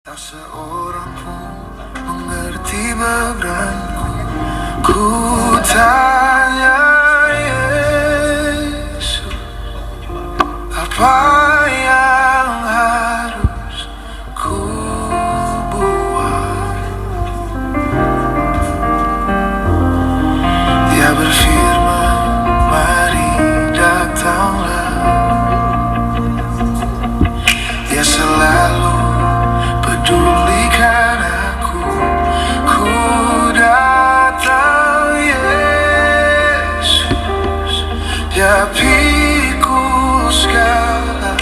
Tak seorang pun mengerti bebanku. Ku tanya Yesus, apa yang harus ku buat? Dia berfirman, mari datanglah. Dia selalu pedulikan aku. Ku datang Yesus, dia pikul segala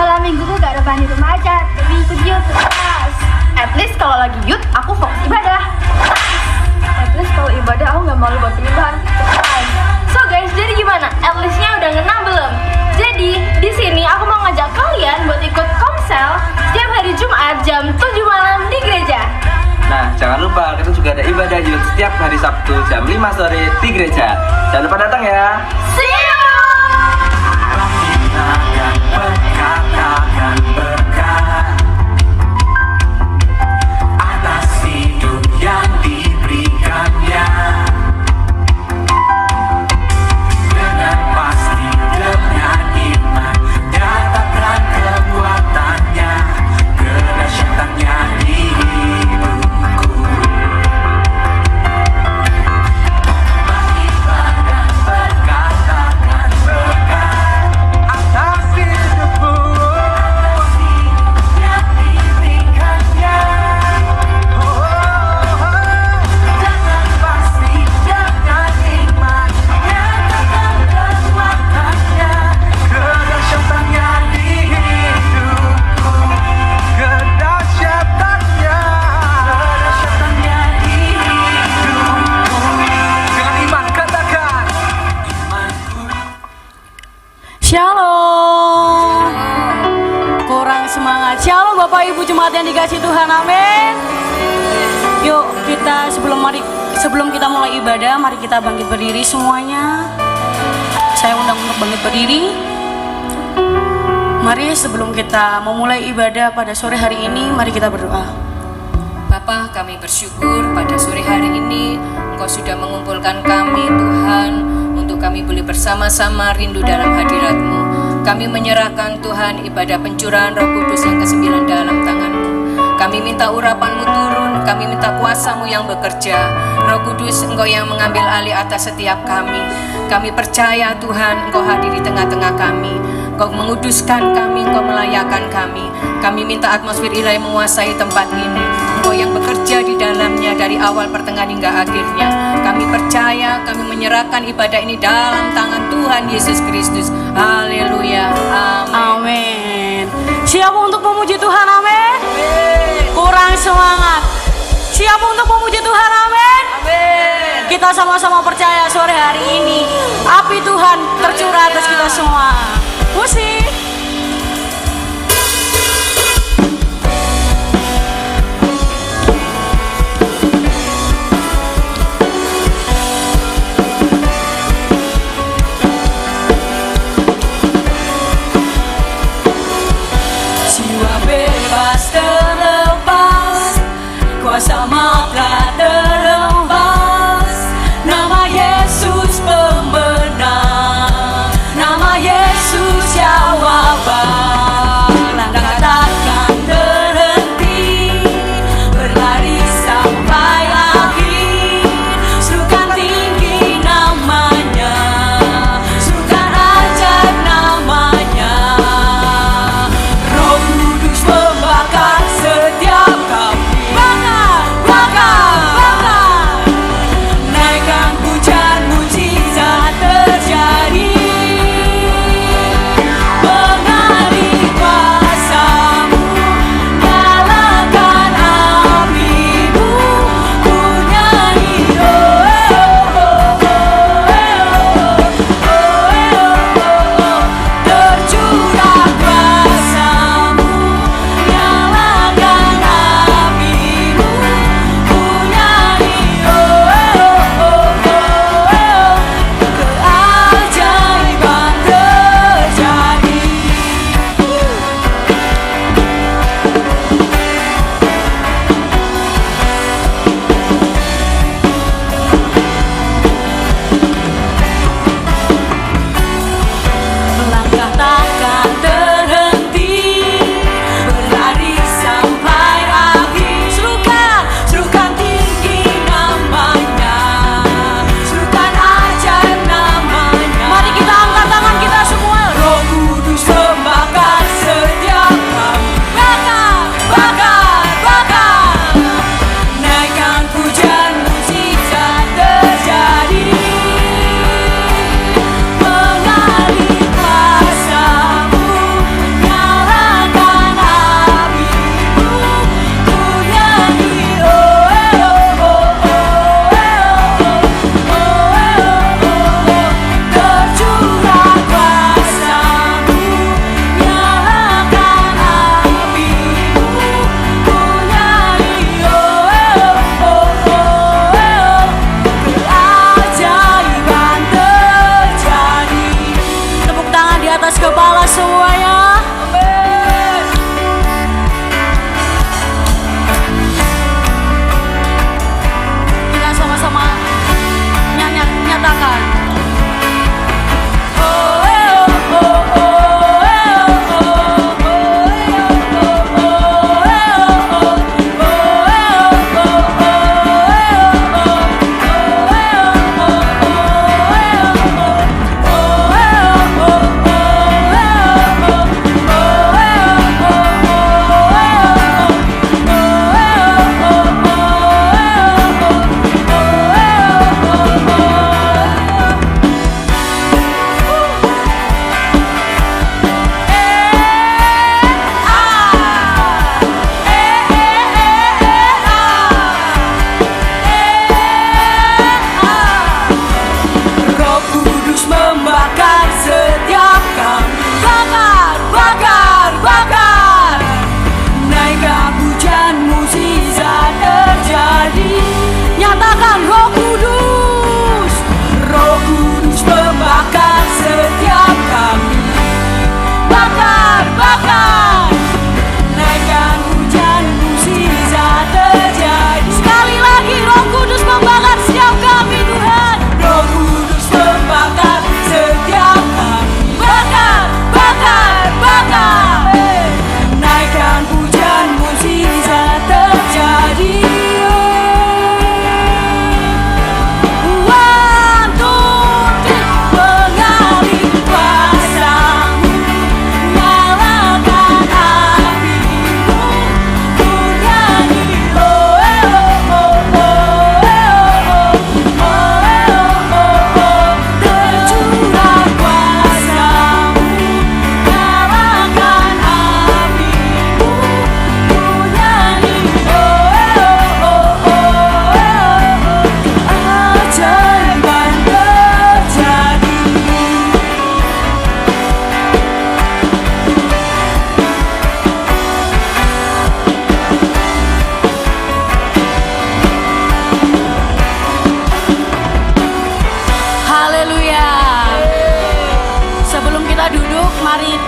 Malam mingguku gak rebahan di rumah aja, tapi ikut youth kelas. At least kalau lagi youth, aku fokus ibadah. At least kalau ibadah aku gak malu buat penyembahan. So guys, jadi gimana? At least-nya udah ngena belum? Jadi, di sini aku mau ngajak kalian buat ikut komsel setiap hari Jumat jam 7 malam di gereja. Nah, jangan lupa kita juga ada ibadah youth setiap hari Sabtu jam 5 sore di gereja. Jangan lupa datang ya. See you! atas hidup yang diberikannya, dengan pasti dengan iman nyatakan kekuatannya, kedahsyatannya di hidupku. Beriman dan berkatakan berkat atas hidupku yang diberikannya. Dengan pasti dengan iman nyatakan kekuatannya, kedahsyatannya di hidupku, kedahsyatannya di hidupku. Dengan iman katakan imanku. Shalom. Kurang semangat. Shalom Bapak Ibu jemaat yang dikasih Tuhan. Amin. Yuk kita sebelum kita mulai ibadah, mari kita bangkit berdiri semuanya. Saya undang untuk bangkit berdiri. Mari sebelum kita memulai ibadah pada sore hari ini, mari kita berdoa. Bapa, kami bersyukur pada sore hari ini Engkau sudah mengumpulkan kami Tuhan, untuk kami boleh bersama-sama rindu dalam hadirat-Mu. Kami menyerahkan Tuhan ibadah pencurahan Roh Kudus yang ke-9 dalam tangan-Mu. Kami minta urapan-Mu turun, kami minta kuasa-Mu yang bekerja. Roh Kudus, Engkau yang mengambil alih atas setiap kami. Kami percaya Tuhan, Engkau hadir di tengah-tengah kami. Engkau menguduskan kami, Engkau melayakan kami. Kami minta atmosfer ilahi menguasai tempat ini. Engkau yang bekerja di dalamnya dari awal pertengahan hingga akhirnya. Kami percaya, kami menyerahkan ibadah ini dalam tangan Tuhan Yesus Kristus. Haleluya. Amin. Amin. Siap untuk memuji Tuhan. Amin. Kurang semangat. Siap untuk memuji Tuhan. Amin. Kita sama-sama percaya sore hari ini api Tuhan tercurah atas kita semua. Musik. Jiwa bebas terlepas, kuasa maka terlepas. Nama Yesus pemenang, nama Yesus Yahweh.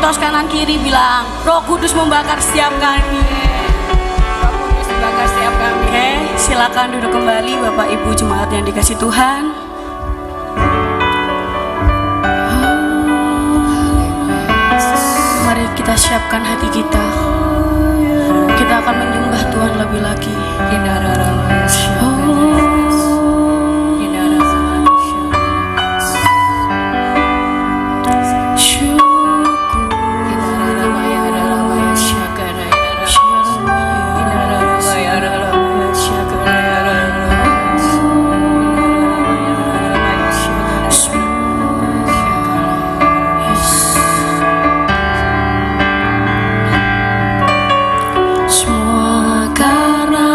tos kanan kiri bilang, Roh Kudus membakar setiap kami. Roh Kudus membakar setiap kami. Oke, silakan duduk kembali Bapak Ibu jemaat yang dikasih Tuhan. Mari kita siapkan hati kita. Kita akan menyembah Tuhan lebih lagi. Semua karena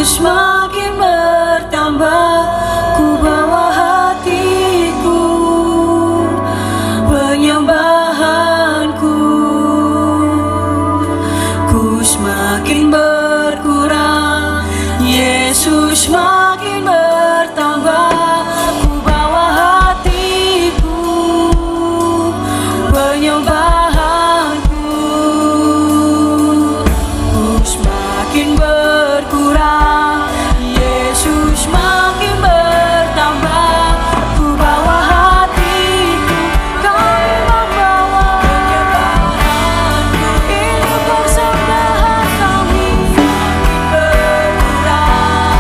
Yesus makin bertambah, ku bawa hatiku, penyembahanku, ku semakin berkurang, Yesus makin bertambah, ku bawa hatiku, penyembahanku, ku semakin berkurang, Yesus makin bertambah, ku bawa hatiku, kau membawa penyembahanku, ini persembahan kami, berkurang,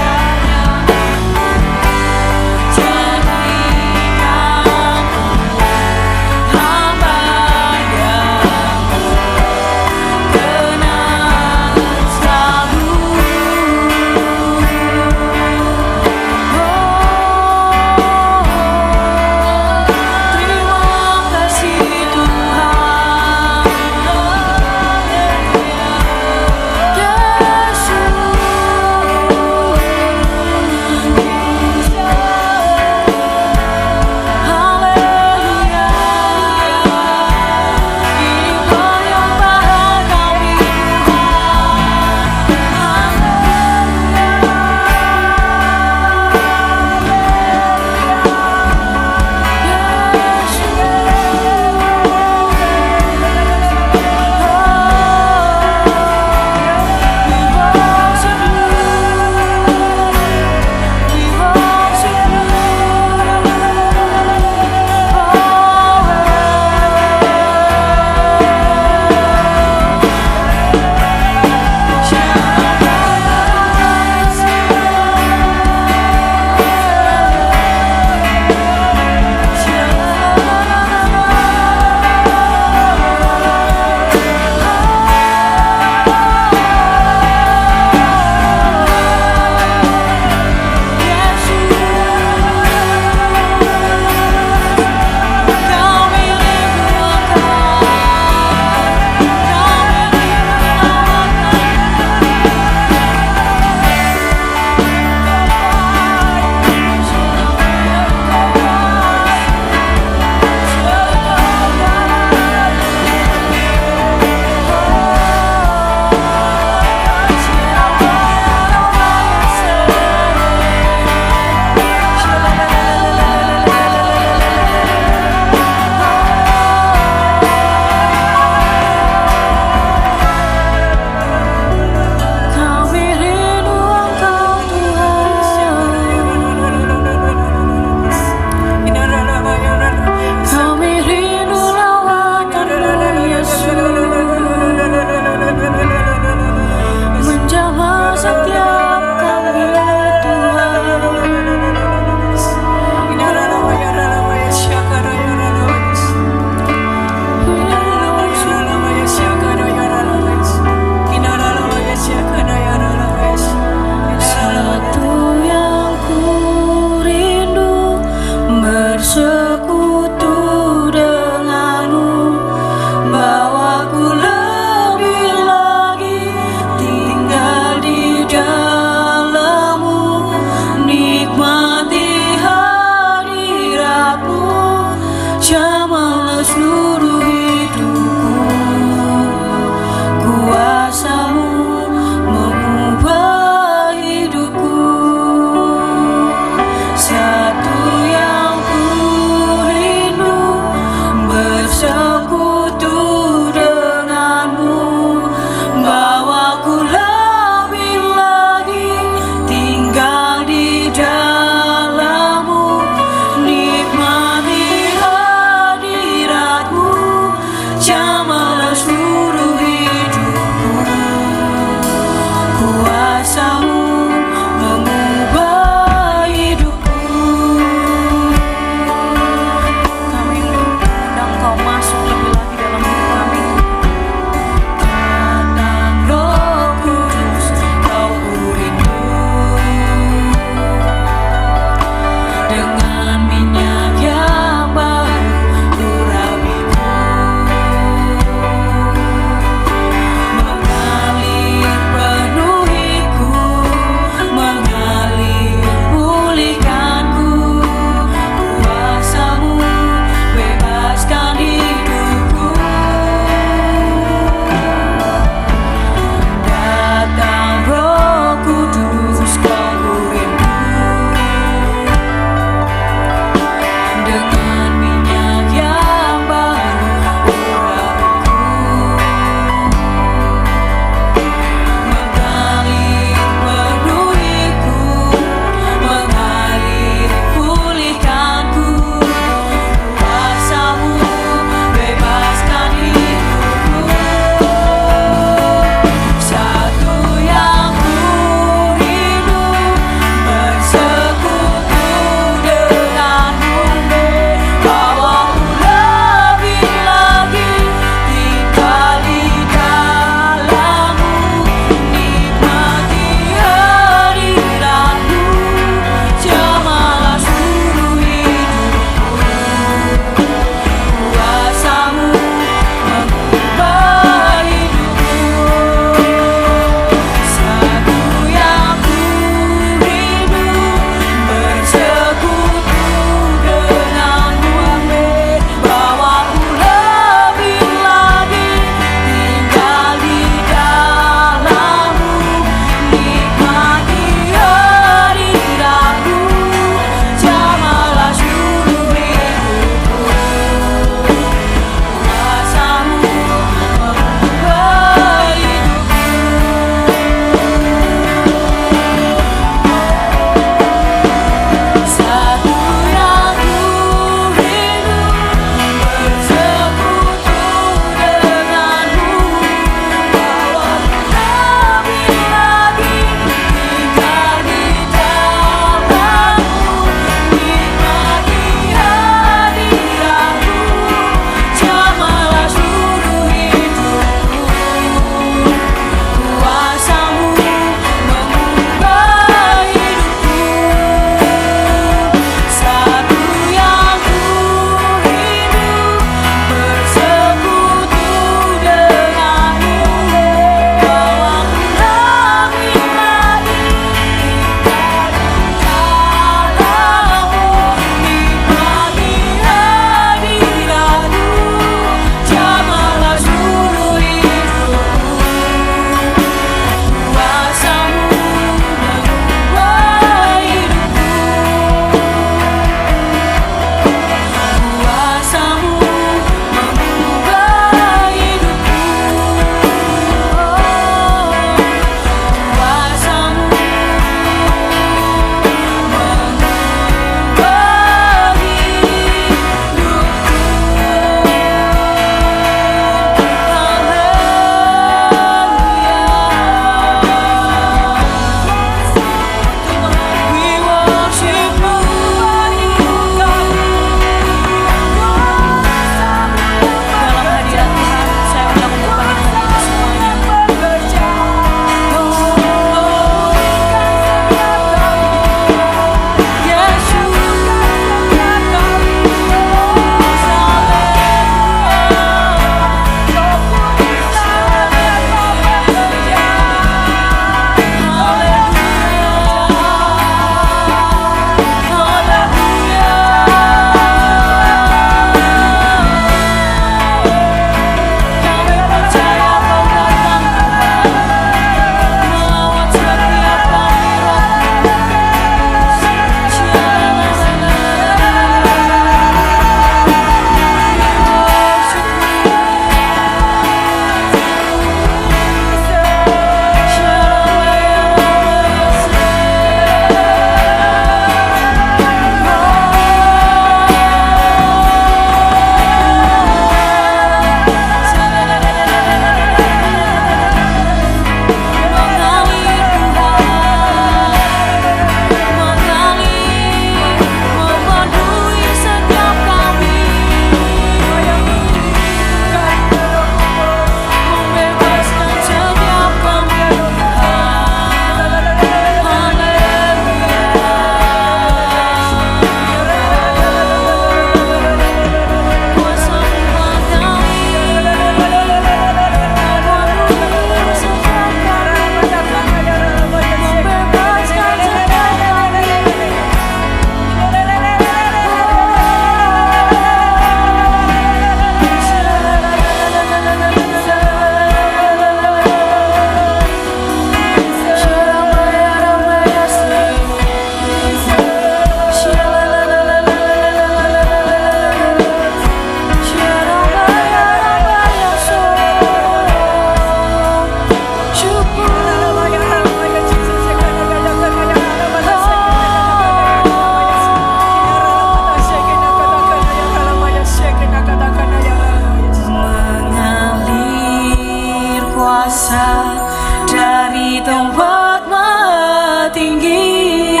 kuasa dari tempat maha tinggi.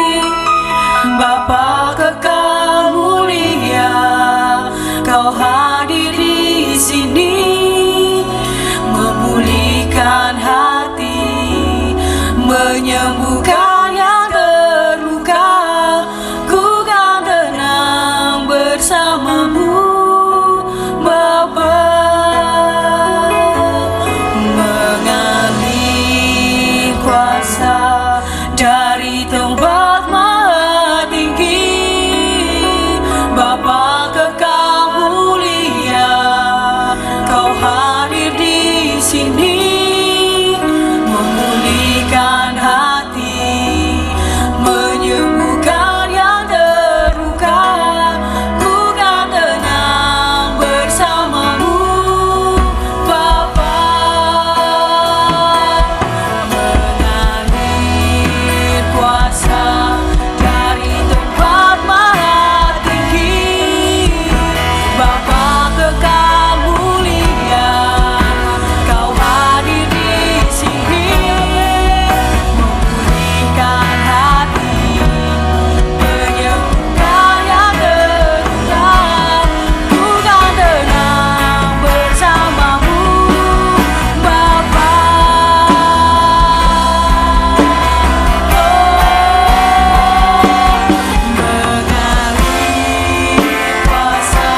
Bapa kekal mulia, Kau hadir di sini, memulihkan hati, menyembuhkan yang terluka. Ku kan tenang bersamamu, Bapa. Mengalir kuasa dari tempat maha tinggi. Bapa kekal mulia, Kau hadir di sini, memulihkan hati, menyembuhkan yang terluka. Ku kan tenang bersamamu, Bapa. Mengalir kuasa dari tempat maha tinggi. Bapa kekal mulia, Kau hadir di sini, memulihkan hati, menyembuhkan yang terluka. Ku kan tenang bersamamu, Bapa. Mengalir kuasa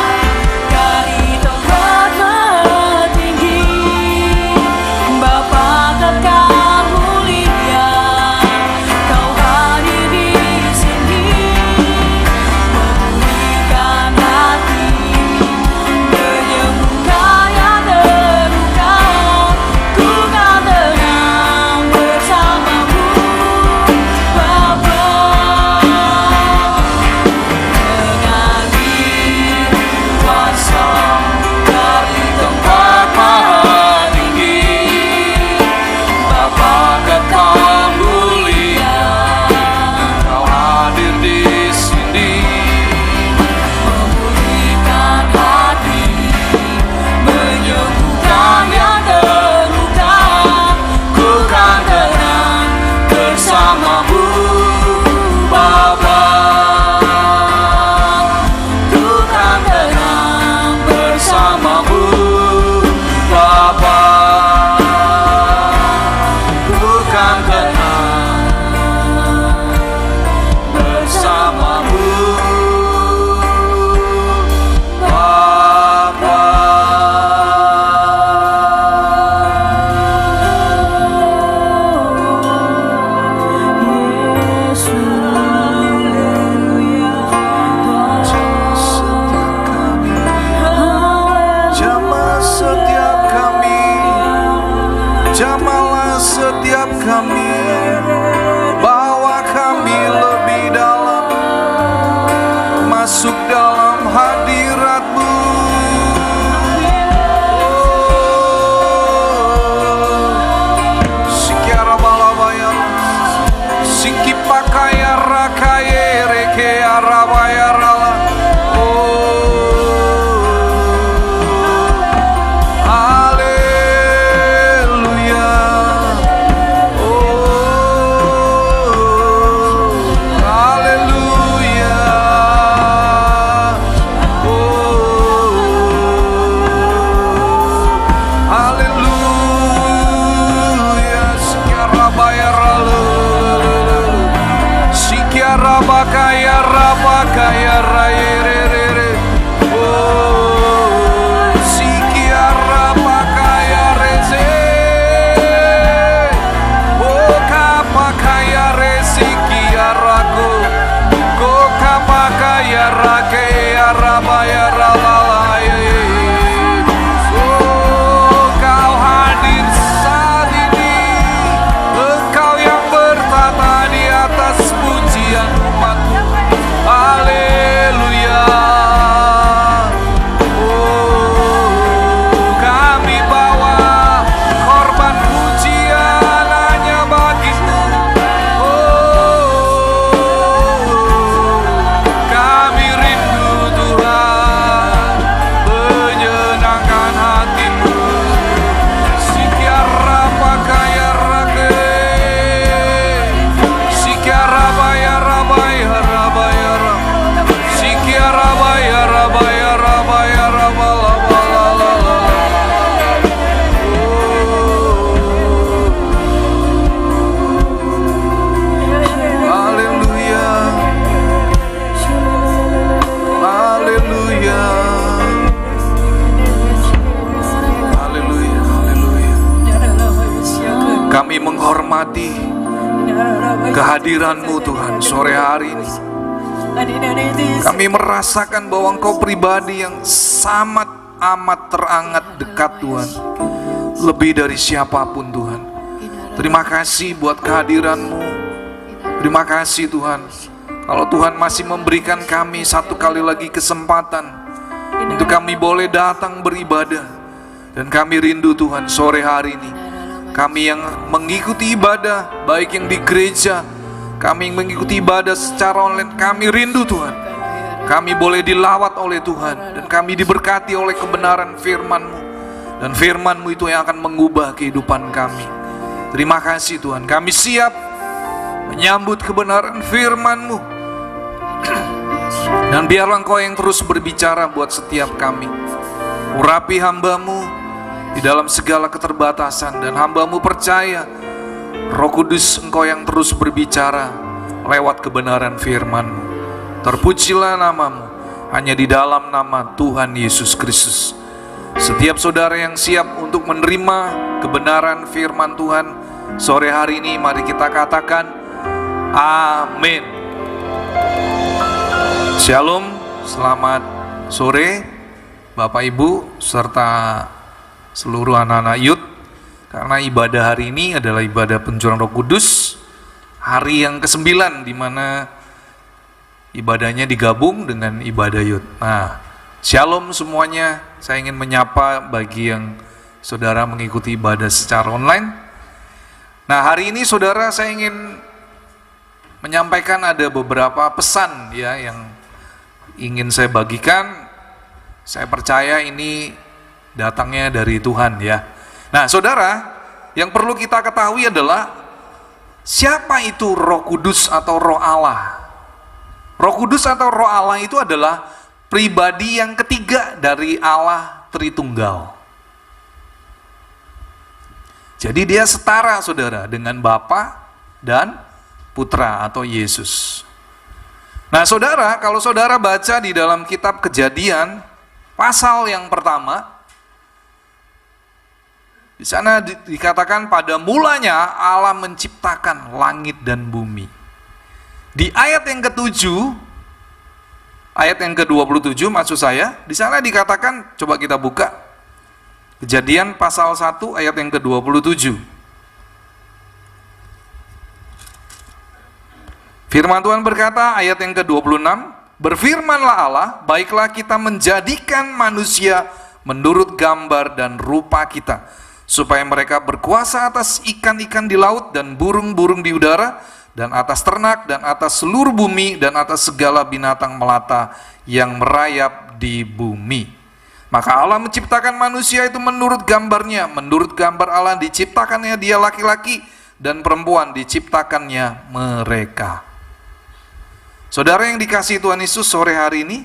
dari tempat maha tinggi. Bapa kekal mulia, Kau hadir di sini, memulihkan hati, menyembuhkan yang terluka. Ku kan tenang bersamamu, Bapa. Mengalir kuasa dari tempat maha tinggi. Bapa kekal mulia, Kau hadir di sini, memulihkan hati, menyembuhkan yang terluka. Ku kan tenang bersamamu, Bapa. Ku kan tenang bersamamu, Bapa. ku kan tenang bersamamu, Bapa. Jamah setiap kami, jamalah setiap kami, bawa kami lebih dalam, masuk dalam hadirat-Mu. Sikiara balabaya, siki pakaya rakaye reke arabaya rala. Haleluya. Haleluya. Haleluya. Sikiara bayara, sikiara bakaya rabakaya rayerere. Sikiara bakaya reze. Kapakaya resikiarako. Kapakaya rake arabaya ralalaya. Kau hadir saat ini, Engkau yang bertata di atas pujian umat-Mu. Haleluya. Kami menghormati kehadiran-Mu Tuhan sore hari ini. Kami merasakan bahwa Engkau pribadi yang sangat amat terangat dekat Tuhan, lebih dari siapapun Tuhan. Terima kasih buat kehadiran-Mu. Terima kasih Tuhan, kalau Tuhan masih memberikan kami satu kali lagi kesempatan untuk kami boleh datang beribadah. Dan kami rindu Tuhan sore hari ini, kami yang mengikuti ibadah, baik yang di gereja, kami yang mengikuti ibadah secara online, kami rindu Tuhan, kami boleh dilawat oleh Tuhan, dan kami diberkati oleh kebenaran firman-Mu. Dan firman-Mu itu yang akan mengubah kehidupan kami. Terima kasih Tuhan, kami siap menyambut kebenaran firman-Mu. Dan biarlah Engkau yang terus berbicara buat setiap kami. Urapi hamba-Mu di dalam segala keterbatasan, dan hamba-Mu percaya Roh Kudus Engkau yang terus berbicara lewat kebenaran firman-Mu. Terpujilah nama-Mu hanya di dalam nama Tuhan Yesus Kristus. Setiap saudara yang siap untuk menerima kebenaran firman Tuhan sore hari ini, mari kita katakan amin. Shalom, selamat sore Bapak Ibu serta seluruh anak-anak youth. Karena ibadah hari ini adalah ibadah pencurahan Roh Kudus, hari yang ke-9 di mana ibadahnya digabung dengan ibadah youth. Nah, shalom semuanya. Saya ingin menyapa bagi yang saudara mengikuti ibadah secara online. Nah, hari ini saudara, saya ingin menyampaikan ada beberapa pesan ya yang ingin saya bagikan. Saya percaya ini datangnya dari Tuhan ya. Nah, saudara, yang perlu kita ketahui adalah siapa itu Roh Kudus atau Roh Allah. Roh Kudus atau Roh Allah itu adalah pribadi yang ketiga dari Allah Tritunggal. Jadi dia setara saudara dengan Bapa dan Putra atau Yesus. Nah saudara, kalau saudara baca di dalam kitab Kejadian pasal yang pertama, di sana dikatakan pada mulanya Allah menciptakan langit dan bumi. Di ayat yang ke-7, ayat yang ke-27 maksud saya, di sana dikatakan, coba kita buka Kejadian pasal 1 ayat yang ke-27. Firman Tuhan berkata, ayat yang ke-26, berfirmanlah Allah, baiklah kita menjadikan manusia menurut gambar dan rupa kita, supaya mereka berkuasa atas ikan-ikan di laut dan burung-burung di udara, dan atas ternak, dan atas seluruh bumi, dan atas segala binatang melata yang merayap di bumi. Maka Allah menciptakan manusia itu menurut gambarnya, menurut gambar Allah diciptakannya dia laki-laki, dan perempuan diciptakannya mereka. Saudara yang dikasihi Tuhan Yesus, sore hari ini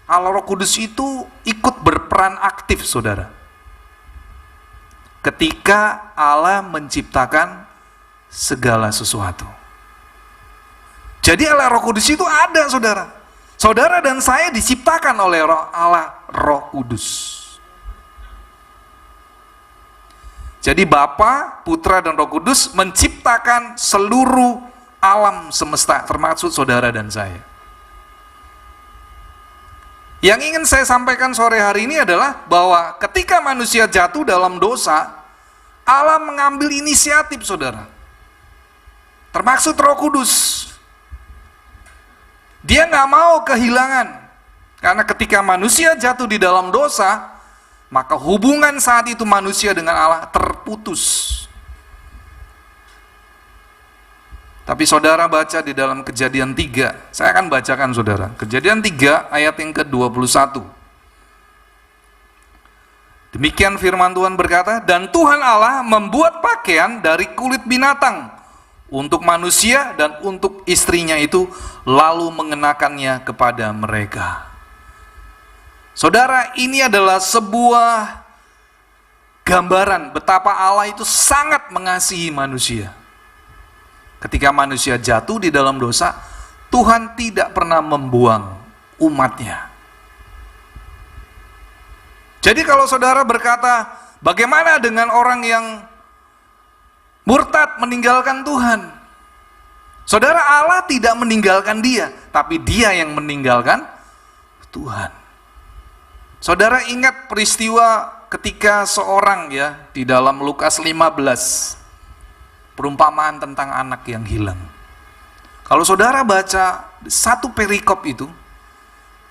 Allah Roh Kudus itu ikut berperan aktif saudara, ketika Allah menciptakan segala sesuatu. Jadi Allah Roh Kudus itu ada saudara. Saudara dan saya diciptakan oleh Allah Roh Kudus. Jadi Bapa, Putra dan Roh Kudus menciptakan seluruh alam semesta, termasuk saudara dan saya. Yang ingin saya sampaikan sore hari ini adalah bahwa ketika manusia jatuh dalam dosa, Allah mengambil inisiatif saudara, termasuk Roh Kudus. Dia nggak mau kehilangan, karena ketika manusia jatuh di dalam dosa, maka hubungan saat itu manusia dengan Allah terputus. Tapi saudara baca di dalam Kejadian 3, saya akan bacakan saudara, Kejadian 3 ayat yang ke-21. Demikian firman Tuhan berkata, dan Tuhan Allah membuat pakaian dari kulit binatang untuk manusia dan untuk istrinya itu, lalu mengenakannya kepada mereka. Saudara, ini adalah sebuah gambaran betapa Allah itu sangat mengasihi manusia. Ketika manusia jatuh di dalam dosa, Tuhan tidak pernah membuang umatnya. Jadi kalau saudara berkata, bagaimana dengan orang yang murtad, meninggalkan Tuhan. Saudara, Allah tidak meninggalkan dia, tapi dia yang meninggalkan Tuhan. Saudara ingat peristiwa ketika seorang di dalam Lukas 15, perumpamaan tentang anak yang hilang. Kalau saudara baca satu perikop itu,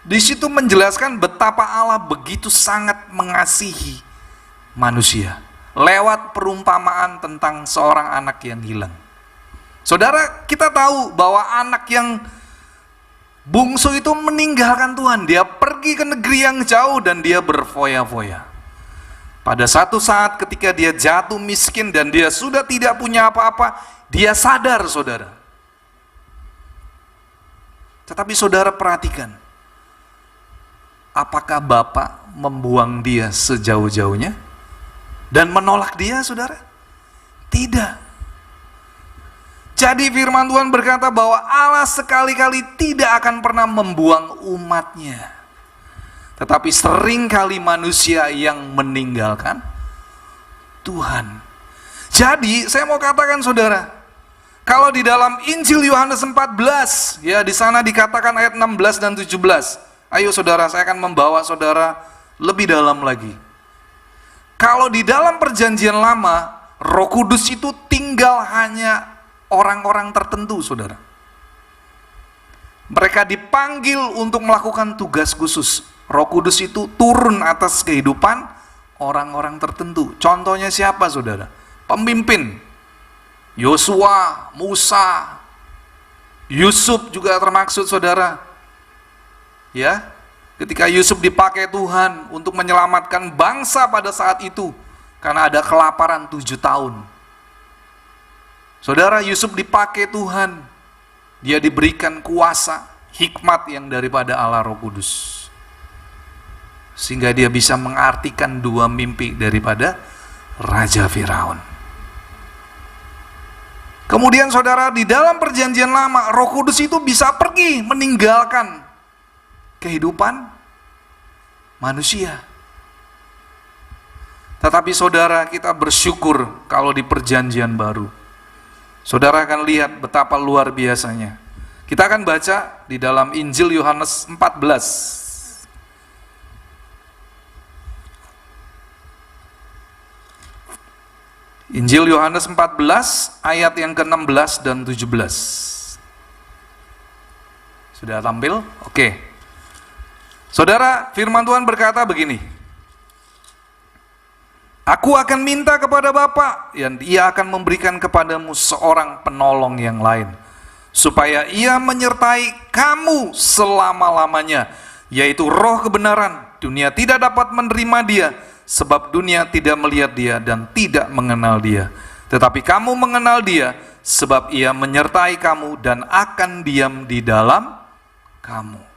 di situ menjelaskan betapa Allah begitu sangat mengasihi manusia lewat perumpamaan tentang seorang anak yang hilang. Saudara, kita tahu bahwa anak yang bungsu itu meninggalkan Tuhan. Dia pergi ke negeri yang jauh dan dia berfoya-foya. Pada satu saat ketika dia jatuh miskin dan dia sudah tidak punya apa-apa, dia sadar, saudara. Tetapi saudara perhatikan, apakah Bapak membuang dia sejauh-jauhnya dan menolak dia, saudara? Tidak. Jadi firman Tuhan berkata bahwa Allah sekali-kali tidak akan pernah membuang umatnya. Tetapi seringkali manusia yang meninggalkan Tuhan. Jadi saya mau katakan, saudara, kalau di dalam Injil Yohanes 14, di sana dikatakan ayat 16 dan 17. Ayo saudara, saya akan membawa saudara lebih dalam lagi. Kalau di dalam perjanjian lama, Roh Kudus itu tinggal hanya orang-orang tertentu, saudara. Mereka dipanggil untuk melakukan tugas khusus. Roh Kudus itu turun atas kehidupan orang-orang tertentu. Contohnya siapa, saudara? Pemimpin. Yosua, Musa, Yusuf juga termaksud, saudara. Ketika Yusuf dipakai Tuhan untuk menyelamatkan bangsa pada saat itu, karena ada kelaparan 7 tahun. Saudara, Yusuf dipakai Tuhan. Dia diberikan kuasa, hikmat yang daripada Allah Roh Kudus. Sehingga dia bisa mengartikan 2 mimpi daripada Raja Firaun. Kemudian saudara, di dalam perjanjian lama, Roh Kudus itu bisa pergi meninggalkan kehidupan manusia. Tetapi saudara, kita bersyukur kalau di perjanjian baru, saudara akan lihat betapa luar biasanya. Kita akan baca di dalam Injil Yohanes 14. Injil Yohanes 14 ayat yang ke-16 dan 17. Sudah tampil? Oke. Saudara, firman Tuhan berkata begini. Aku akan minta kepada Bapa, dan Ia akan memberikan kepadamu seorang penolong yang lain, supaya Ia menyertai kamu selama-lamanya, yaitu Roh kebenaran. Dunia tidak dapat menerima Dia, sebab dunia tidak melihat Dia dan tidak mengenal Dia. Tetapi kamu mengenal Dia, sebab Ia menyertai kamu dan akan diam di dalam kamu.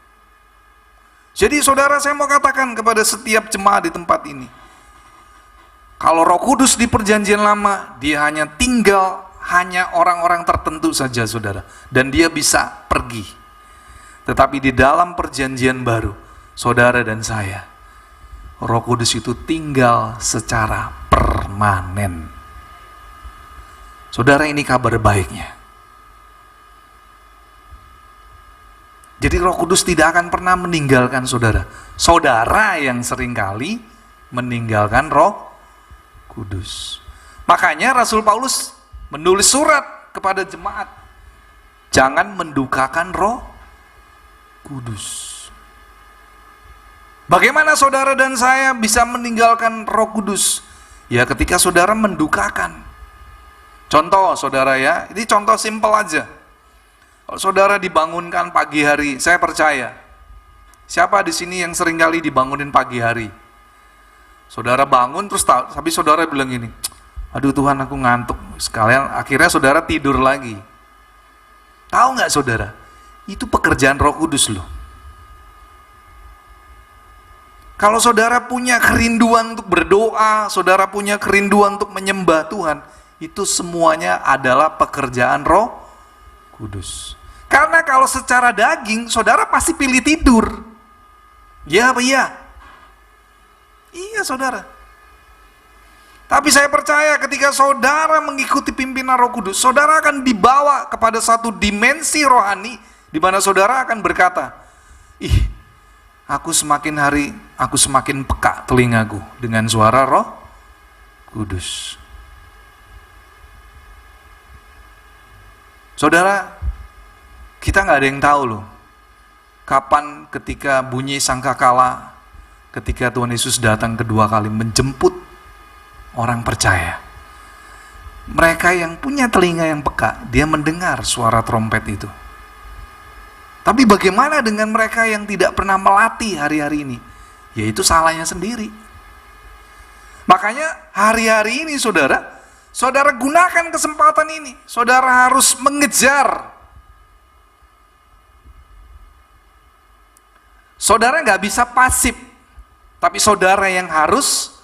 Jadi saudara, saya mau katakan kepada setiap jemaat di tempat ini, kalau Roh Kudus di perjanjian lama, Dia hanya tinggal hanya orang-orang tertentu saja, saudara, dan Dia bisa pergi. Tetapi di dalam perjanjian baru, saudara dan saya, Roh Kudus itu tinggal secara permanen. Saudara, ini kabar baiknya. Jadi Roh Kudus tidak akan pernah meninggalkan saudara. Saudara yang seringkali meninggalkan Roh Kudus. Makanya Rasul Paulus menulis surat kepada jemaat, jangan mendukakan Roh Kudus. Bagaimana saudara dan saya bisa meninggalkan Roh Kudus? Ya, ketika saudara mendukakan. Contoh saudara, ini contoh simpel aja. Kalau saudara dibangunkan pagi hari, saya percaya, siapa di sini yang seringkali dibangunin pagi hari? Saudara bangun terus tapi saudara bilang gini, aduh Tuhan, aku ngantuk. Sekalian akhirnya saudara tidur lagi. Tahu nggak saudara? Itu pekerjaan Roh Kudus loh. Kalau saudara punya kerinduan untuk berdoa, saudara punya kerinduan untuk menyembah Tuhan, itu semuanya adalah pekerjaan Roh Kudus. Karena kalau secara daging, saudara pasti pilih tidur. Ya apa iya? Iya saudara. Tapi saya percaya ketika saudara mengikuti pimpinan pimpinan Roh Kudus, saudara akan dibawa kepada satu dimensi rohani di mana saudara akan berkata, ih, aku semakin peka telingaku dengan suara Roh Kudus. Saudara, kita nggak ada yang tahu loh, kapan ketika bunyi sangkakala, ketika Tuhan Yesus datang kedua kali menjemput orang percaya. Mereka yang punya telinga yang peka, dia mendengar suara trompet itu. Tapi bagaimana dengan mereka yang tidak pernah melatih hari-hari ini? Yaitu salahnya sendiri. Makanya hari-hari ini saudara gunakan kesempatan ini. Saudara harus mengejar. Saudara nggak bisa pasif, tapi saudara yang harus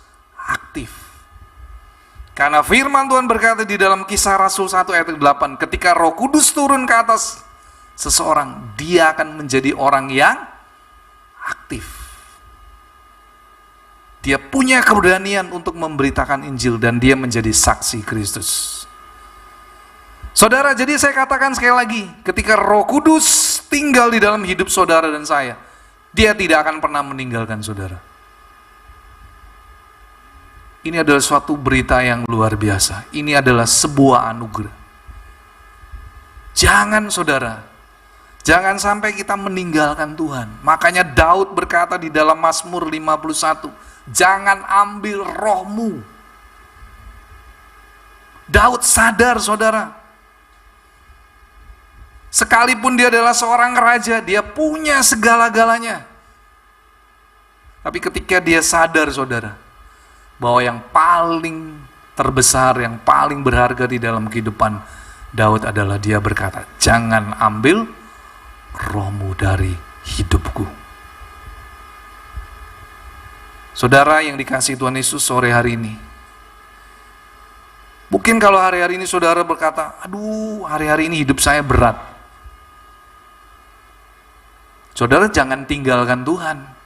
aktif. Karena firman Tuhan berkata di dalam Kisah Rasul 1 ayat 8, ketika Roh Kudus turun ke atas seseorang, dia akan menjadi orang yang aktif. Dia punya keberanian untuk memberitakan Injil dan dia menjadi saksi Kristus. Saudara, jadi saya katakan sekali lagi, ketika Roh Kudus tinggal di dalam hidup saudara dan saya, dia tidak akan pernah meninggalkan saudara. Ini adalah suatu berita yang luar biasa. Ini adalah sebuah anugerah. Jangan saudara, jangan sampai kita meninggalkan Tuhan. Makanya Daud berkata di dalam Mazmur 51, jangan ambil rohmu. Daud sadar saudara, sekalipun dia adalah seorang raja, dia punya segala-galanya. Tapi ketika dia sadar saudara, bahwa yang paling terbesar, yang paling berharga di dalam kehidupan Daud adalah dia berkata, jangan ambil rohmu dari hidupku. Saudara yang dikasihi Tuhan Yesus sore hari ini, mungkin kalau hari-hari ini saudara berkata, aduh hari-hari ini hidup saya berat. Saudara jangan tinggalkan Tuhan.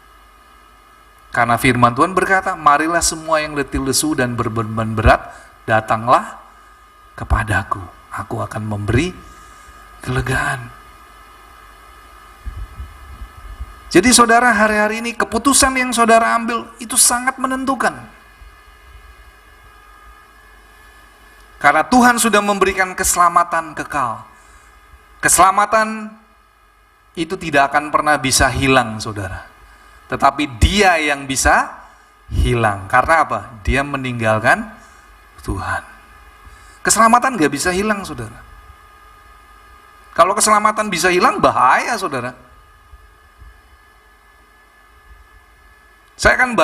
Karena firman Tuhan berkata, marilah semua yang letih lesu dan berbeban berat, datanglah kepadaku. Aku akan memberi kelegaan. Jadi saudara, hari-hari ini keputusan yang saudara ambil itu sangat menentukan. Karena Tuhan sudah memberikan keselamatan kekal. Keselamatan itu tidak akan pernah bisa hilang saudara. Tetapi dia yang bisa hilang. Karena apa? Dia meninggalkan Tuhan. Keselamatan gak bisa hilang saudara. Kalau keselamatan bisa hilang, bahaya saudara. Saya akan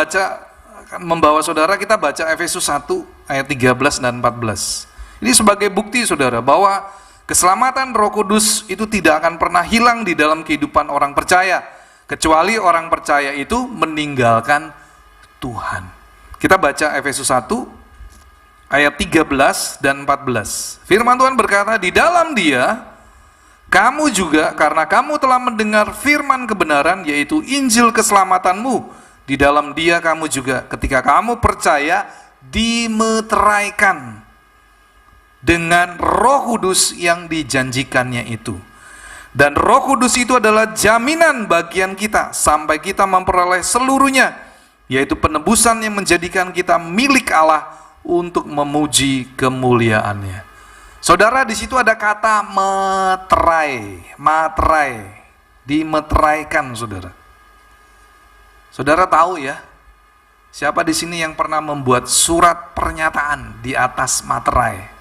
membawa saudara, kita baca Efesus 1 ayat 13 dan 14. Ini sebagai bukti saudara, bahwa keselamatan Roh Kudus itu tidak akan pernah hilang di dalam kehidupan orang percaya. Kecuali orang percaya itu meninggalkan Tuhan. Kita baca Efesus 1 ayat 13 dan 14. Firman Tuhan berkata, di dalam dia kamu juga, karena kamu telah mendengar firman kebenaran, yaitu Injil keselamatanmu, di dalam dia kamu juga ketika kamu percaya dimeteraikan dengan Roh Kudus yang dijanjikannya itu. Dan Roh Kudus itu adalah jaminan bagian kita sampai kita memperoleh seluruhnya, yaitu penebusan yang menjadikan kita milik Allah untuk memuji kemuliaannya. Saudara, di situ ada kata materai, dimeteraikan saudara. Saudara tahu ya, siapa di sini yang pernah membuat surat pernyataan di atas materai?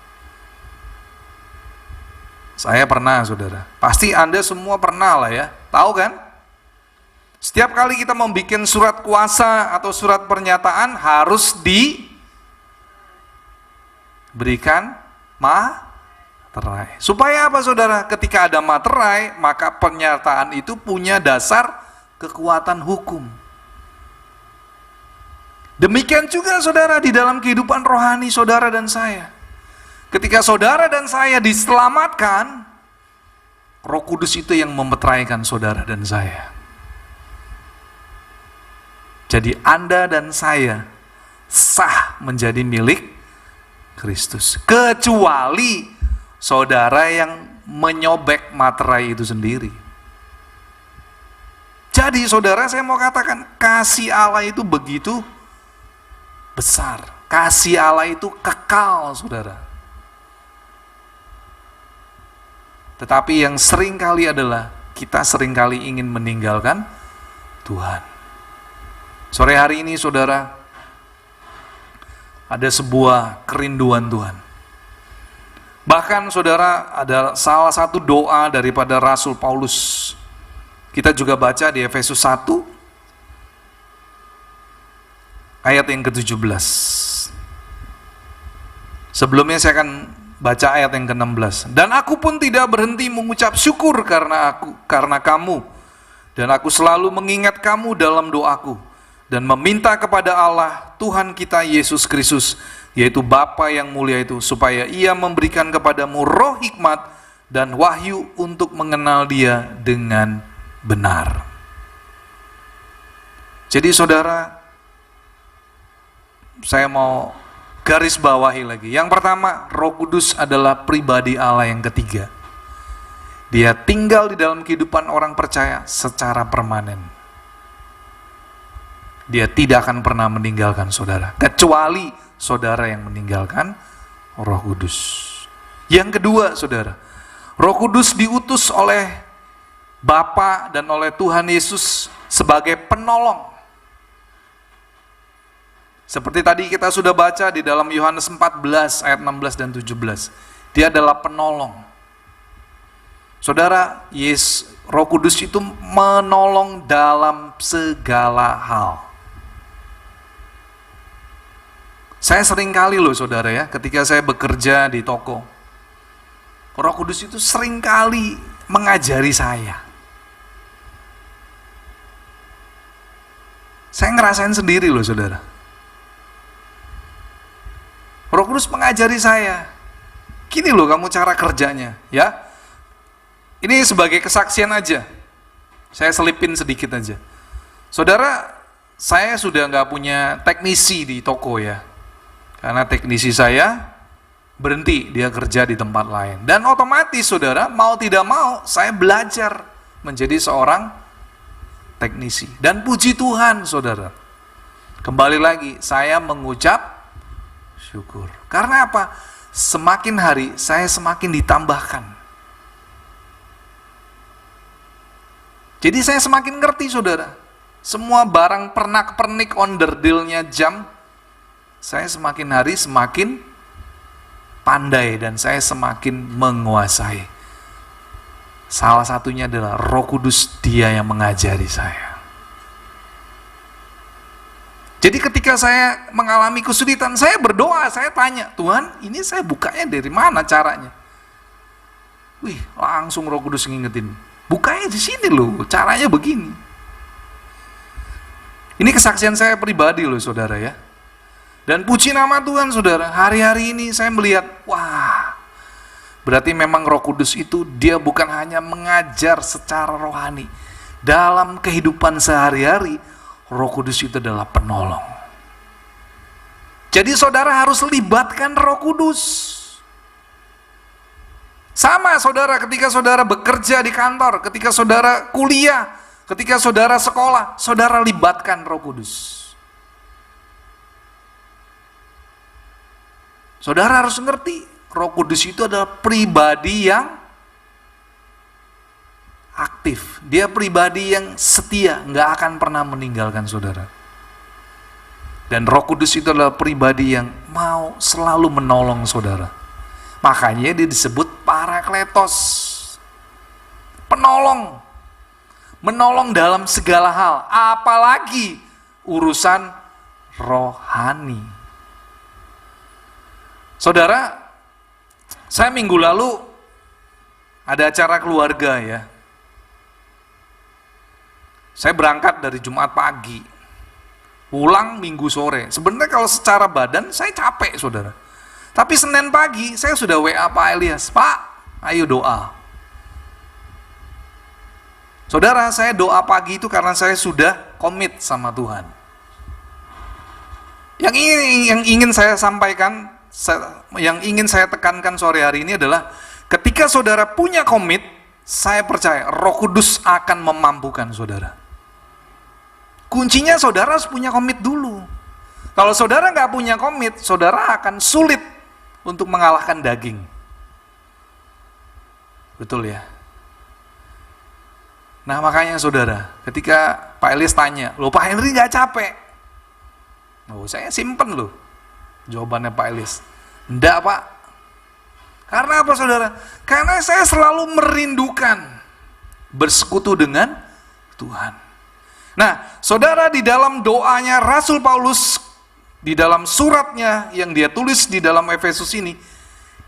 Saya pernah saudara, pasti Anda semua pernah lah ya, tahu kan? Setiap kali kita membuat surat kuasa atau surat pernyataan harus diberikan materai. Supaya apa saudara? Ketika ada materai, maka pernyataan itu punya dasar kekuatan hukum. Demikian juga saudara di dalam kehidupan rohani saudara dan saya. Ketika saudara dan saya diselamatkan, Roh Kudus itu yang memeteraikan saudara dan saya. Jadi Anda dan saya sah menjadi milik Kristus. Kecuali saudara yang menyobek materai itu sendiri. Jadi saudara, saya mau katakan, kasih Allah itu begitu besar. Kasih Allah itu kekal, saudara. Tetapi yang seringkali adalah kita seringkali ingin meninggalkan Tuhan. Sore hari ini saudara, ada sebuah kerinduan Tuhan. Bahkan saudara, ada salah satu doa daripada Rasul Paulus. Kita juga baca di Efesus 1 ayat yang ke-17. Sebelumnya saya akan baca ayat yang ke-16. Dan aku pun tidak berhenti mengucap syukur karena kamu, dan aku selalu mengingat kamu dalam doaku, dan meminta kepada Allah Tuhan kita Yesus Kristus, yaitu Bapa yang mulia itu, supaya Ia memberikan kepadamu roh hikmat dan wahyu untuk mengenal Dia dengan benar. Jadi saudara, saya mau garis bawahi lagi. Yang pertama, Roh Kudus adalah pribadi Allah yang ketiga. Dia tinggal di dalam kehidupan orang percaya secara permanen. Dia tidak akan pernah meninggalkan saudara, kecuali saudara yang meninggalkan Roh Kudus. Yang kedua, saudara, Roh Kudus diutus oleh Bapa dan oleh Tuhan Yesus sebagai penolong. Seperti tadi kita sudah baca di dalam Yohanes 14 ayat 16 dan 17. Dia adalah penolong. Saudara, Roh Kudus itu menolong dalam segala hal. Saya sering kali loh saudara ya, ketika saya bekerja di toko, Roh Kudus itu sering kali mengajari saya. Saya ngerasain sendiri loh saudara. Roh Kudus mengajari saya, gini loh kamu cara kerjanya, ya. Ini sebagai kesaksian aja, saya selipin sedikit aja. Saudara, saya sudah nggak punya teknisi di toko ya, karena teknisi saya berhenti, dia kerja di tempat lain. Dan otomatis saudara, mau tidak mau, saya belajar menjadi seorang teknisi. Dan puji Tuhan saudara, kembali lagi, saya mengucap syukur. Karena apa? Semakin hari saya semakin ditambahkan. Jadi saya semakin ngerti saudara. Semua barang pernak-pernik onderdilnya jam, saya semakin hari semakin pandai dan saya semakin menguasai. Salah satunya adalah Roh Kudus, Dia yang mengajari saya. Jadi ketika saya mengalami kesulitan, saya berdoa, saya tanya, Tuhan, ini saya bukanya dari mana caranya? Wih, langsung Roh Kudus ngingetin, bukanya di sini loh, caranya begini. Ini kesaksian saya pribadi loh saudara ya. Dan puji nama Tuhan saudara, hari-hari ini saya melihat, wah, berarti memang Roh Kudus itu dia bukan hanya mengajar secara rohani. Dalam kehidupan sehari-hari, Roh Kudus itu adalah penolong. Jadi saudara harus libatkan Roh Kudus. Sama saudara ketika saudara bekerja di kantor, ketika saudara kuliah, ketika saudara sekolah, saudara libatkan Roh Kudus. Saudara harus mengerti, Roh Kudus itu adalah pribadi yang aktif. Dia pribadi yang setia, nggak akan pernah meninggalkan saudara. Dan Roh Kudus itu adalah pribadi yang mau selalu menolong saudara. Makanya dia disebut Parakletos, penolong. Menolong dalam segala hal, apalagi urusan rohani. Saudara, saya minggu lalu ada acara keluarga ya. Saya berangkat dari Jumat pagi, pulang Minggu sore. Sebenarnya kalau secara badan saya capek saudara. Tapi Senin pagi saya sudah WA Pak Elias, Pak, ayo doa. Saudara, saya doa pagi itu karena saya sudah komit sama Tuhan. Yang ingin saya sampaikan, yang ingin saya tekankan sore hari ini adalah ketika saudara punya komit, saya percaya Roh Kudus akan memampukan saudara. Kuncinya saudara harus punya komit dulu. Kalau saudara nggak punya komit, saudara akan sulit untuk mengalahkan daging. Betul ya? Nah makanya saudara, ketika Pak Elias tanya, loh Pak Henry nggak capek? Oh saya simpen loh jawabannya Pak Elias. Enggak Pak. Karena apa saudara? Karena saya selalu merindukan bersekutu dengan Tuhan. Nah saudara, di dalam doanya Rasul Paulus, di dalam suratnya yang dia tulis di dalam Efesus ini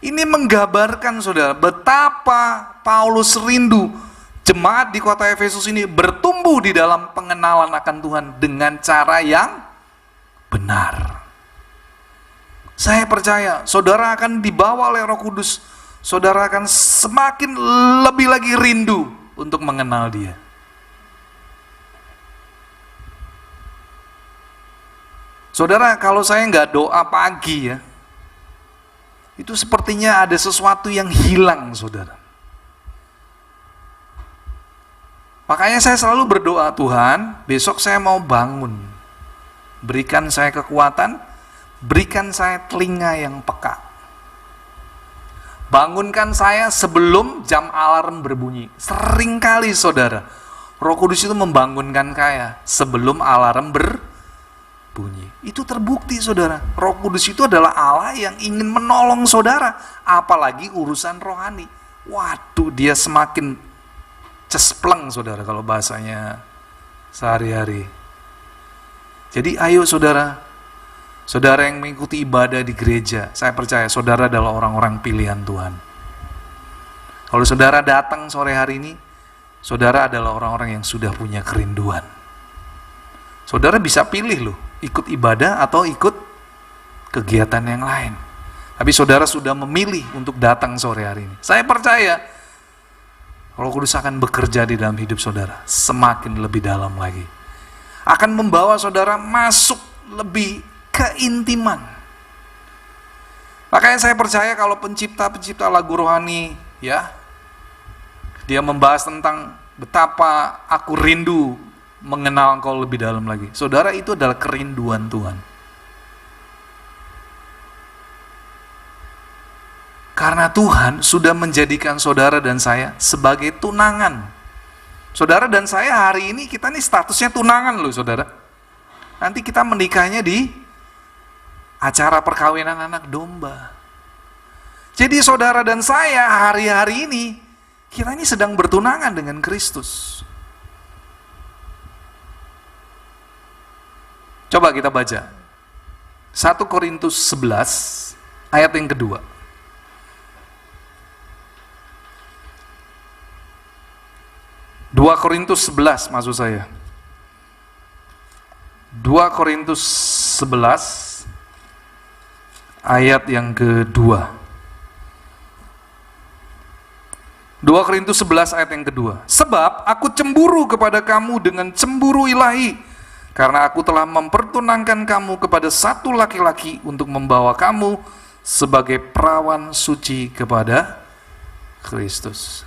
menggambarkan saudara betapa Paulus rindu jemaat di kota Efesus ini bertumbuh di dalam pengenalan akan Tuhan dengan cara yang benar. Saya percaya saudara akan dibawa oleh Roh Kudus, saudara akan semakin lebih lagi rindu untuk mengenal Dia. Saudara, kalau saya nggak doa pagi ya, itu sepertinya ada sesuatu yang hilang saudara. Makanya saya selalu berdoa, Tuhan besok saya mau bangun, berikan saya kekuatan, berikan saya telinga yang peka. Bangunkan saya sebelum jam alarm berbunyi. Seringkali saudara, Roh Kudus itu membangunkan saya sebelum alarm berbunyi. Itu terbukti saudara, Roh Kudus itu adalah Allah yang ingin menolong saudara. Apalagi urusan rohani. Waduh, dia semakin cespleng saudara kalau bahasanya sehari-hari. Jadi ayo saudara, saudara yang mengikuti ibadah di gereja, saya percaya saudara adalah orang-orang pilihan Tuhan. Kalau saudara datang sore hari ini, saudara adalah orang-orang yang sudah punya kerinduan. Saudara bisa pilih loh, ikut ibadah atau ikut kegiatan yang lain. Tapi saudara sudah memilih untuk datang sore hari ini. Saya percaya Roh Kudus akan bekerja di dalam hidup saudara semakin lebih dalam lagi. Akan membawa saudara masuk lebih keintiman. Makanya saya percaya kalau pencipta lagu rohani ya, dia membahas tentang betapa aku rindu mengenal Engkau lebih dalam lagi. Saudara, itu adalah kerinduan Tuhan. Karena Tuhan sudah menjadikan saudara dan saya sebagai tunangan. Saudara dan saya hari ini kita nih statusnya tunangan loh saudara. Nanti kita menikahnya di acara perkawinan anak domba. Jadi saudara dan saya hari-hari ini kita ini sedang bertunangan dengan Kristus. Coba kita baca 1 Korintus 11 ayat yang kedua. 2 Korintus 11 maksud saya. 2 Korintus 11 ayat yang kedua. 2 Korintus 11 ayat yang kedua. Sebab aku cemburu kepada kamu dengan cemburu ilahi, karena aku telah mempertunangkan kamu kepada satu laki-laki untuk membawa kamu sebagai perawan suci kepada Kristus.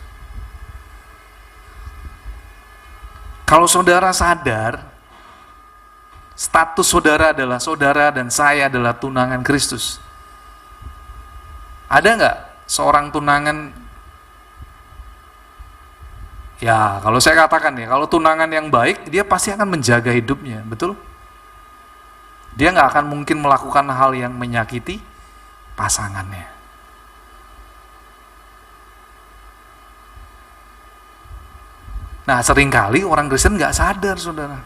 Kalau saudara sadar, status saudara adalah saudara dan saya adalah tunangan Kristus. Ada nggak seorang tunangan? Ya, kalau saya katakan ya, kalau tunangan yang baik, dia pasti akan menjaga hidupnya, betul? Dia nggak akan mungkin melakukan hal yang menyakiti pasangannya. Nah, seringkali orang Kristen nggak sadar, saudara.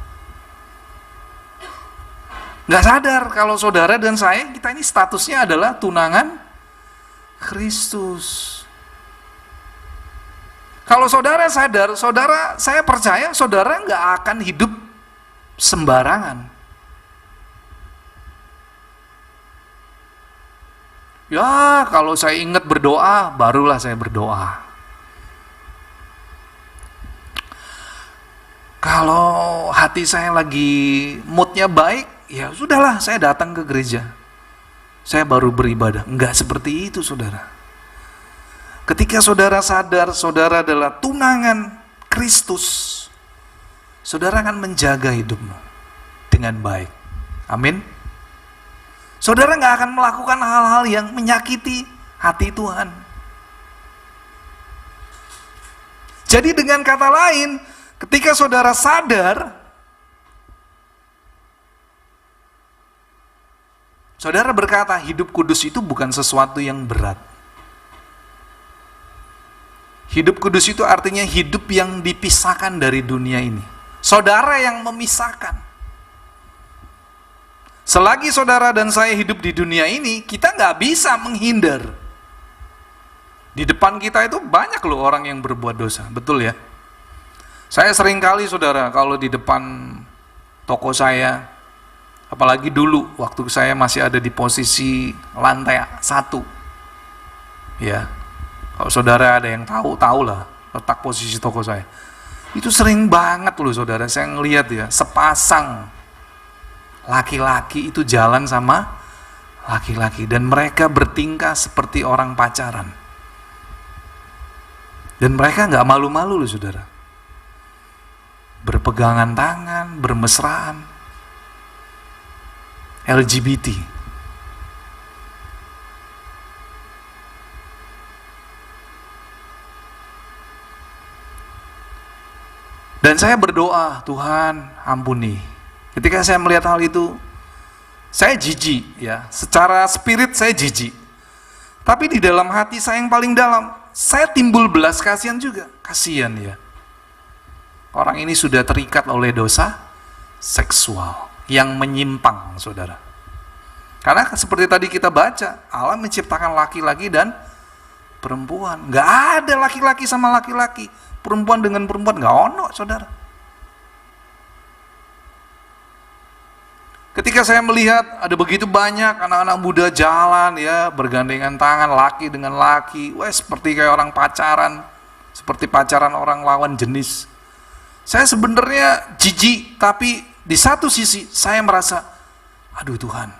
Nggak sadar kalau saudara dan saya, kita ini statusnya adalah tunangan Kristus. Kalau saudara sadar, saya percaya saudara nggak akan hidup sembarangan. Ya, kalau saya ingat berdoa, barulah saya berdoa. Kalau hati saya lagi moodnya baik, ya sudahlah saya datang ke gereja. saya baru beribadah. Enggak seperti itu, saudara. Ketika saudara sadar saudara adalah tunangan Kristus, saudara akan menjaga hidupmu dengan baik. Amin. Saudara nggak akan melakukan hal-hal yang menyakiti hati Tuhan. Jadi dengan kata lain, ketika saudara sadar, saudara berkata hidup kudus itu bukan sesuatu yang berat. Hidup kudus itu artinya hidup yang dipisahkan dari dunia ini. Saudara yang memisahkan. Selagi saudara dan saya hidup di dunia ini, kita nggak bisa menghindar. Di depan kita itu banyak loh orang yang berbuat dosa, betul ya? Saya sering kali saudara, kalau di depan toko saya, apalagi dulu waktu saya masih ada di posisi lantai 1, ya. Kalau saudara ada yang tahu lah letak posisi toko saya. Itu sering banget loh saudara, saya ngelihat ya, sepasang laki-laki itu jalan sama laki-laki dan mereka bertingkah seperti orang pacaran. Dan mereka nggak malu-malu loh saudara. Berpegangan tangan, bermesraan. LGBT. Dan saya berdoa, Tuhan ampuni. Ketika saya melihat hal itu, saya jijik ya. Secara spirit saya jijik. Tapi di dalam hati saya yang paling dalam, saya timbul belas kasihan juga. Kasihan ya. Orang ini sudah terikat oleh dosa seksual yang menyimpang, saudara. Karena seperti tadi kita baca, Allah menciptakan laki-laki dan perempuan. Nggak ada laki-laki sama laki-laki, perempuan dengan perempuan, nggak ono, saudara. Ketika saya melihat ada begitu banyak anak-anak muda jalan ya, bergandengan tangan laki dengan laki, wah seperti kayak orang pacaran, seperti pacaran orang lawan jenis. Saya sebenarnya jijik, tapi di satu sisi saya merasa, aduh Tuhan,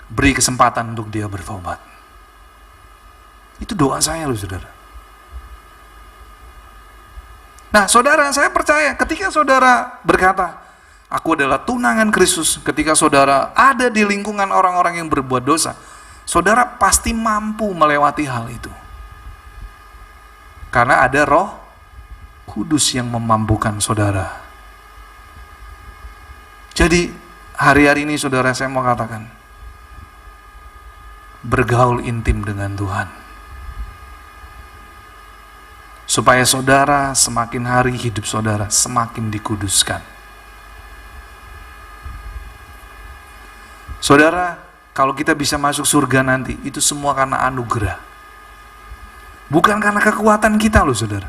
beri kesempatan untuk dia bertobat. Itu doa saya loh saudara. Nah saudara, saya percaya ketika saudara berkata, aku adalah tunangan Kristus, ketika saudara ada di lingkungan orang-orang yang berbuat dosa, saudara pasti mampu melewati hal itu. Karena ada Roh Kudus yang memampukan saudara. Jadi hari-hari ini saudara saya mau katakan, bergaul intim dengan Tuhan. Supaya saudara semakin hari hidup saudara semakin dikuduskan. Saudara, kalau kita bisa masuk surga nanti, itu semua karena anugerah. Bukan karena kekuatan kita loh saudara.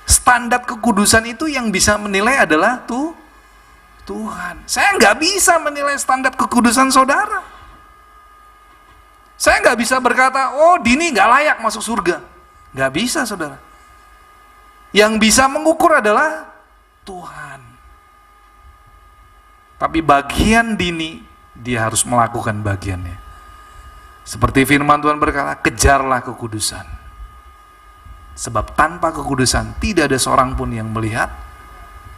Standar kekudusan itu yang bisa menilai adalah Tuhan. Saya nggak bisa menilai standar kekudusan saudara. Saya nggak bisa berkata, oh Dini nggak layak masuk surga. Nggak bisa saudara. Yang bisa mengukur adalah Tuhan. Tapi bagian Dini, dia harus melakukan bagiannya. Seperti firman Tuhan berkata, kejarlah kekudusan. Sebab tanpa kekudusan tidak ada seorang pun yang melihat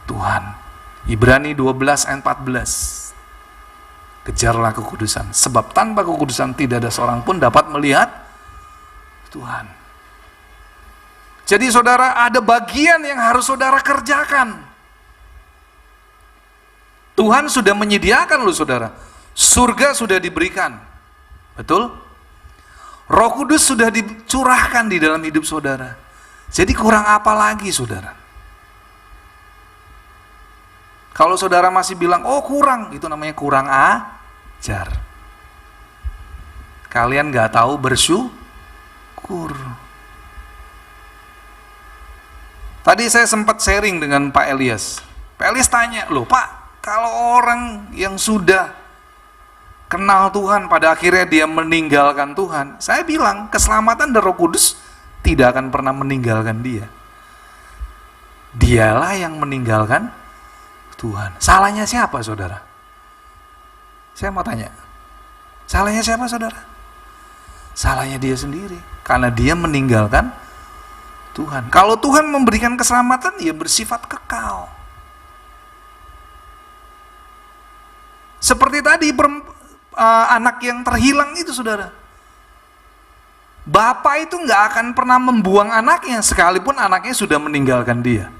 Tuhan. Ibrani 12 ayat 14. Kejarlah kekudusan. Sebab tanpa kekudusan tidak ada seorang pun dapat melihat Tuhan. Jadi saudara, ada bagian yang harus saudara kerjakan. Tuhan sudah menyediakan loh saudara. Surga sudah diberikan. Betul? Roh Kudus sudah dicurahkan di dalam hidup saudara. Jadi kurang apa lagi saudara? Kalau saudara masih bilang, oh kurang, itu namanya kurang ajar. Kalian gak tahu bersyukur. Tadi saya sempat sharing dengan Pak Elias. Pak Elias tanya, loh Pak, kalau orang yang sudah kenal Tuhan, pada akhirnya dia meninggalkan Tuhan, saya bilang, keselamatan dan Roh Kudus tidak akan pernah meninggalkan dia. Dialah yang meninggalkan Tuhan. Salahnya siapa saudara? Saya mau tanya, salahnya siapa saudara? Salahnya dia sendiri, karena dia meninggalkan Tuhan. Kalau Tuhan memberikan keselamatan, ya bersifat kekal. Seperti tadi anak yang terhilang itu saudara. Bapak itu nggak akan pernah membuang anaknya, sekalipun anaknya sudah meninggalkan dia.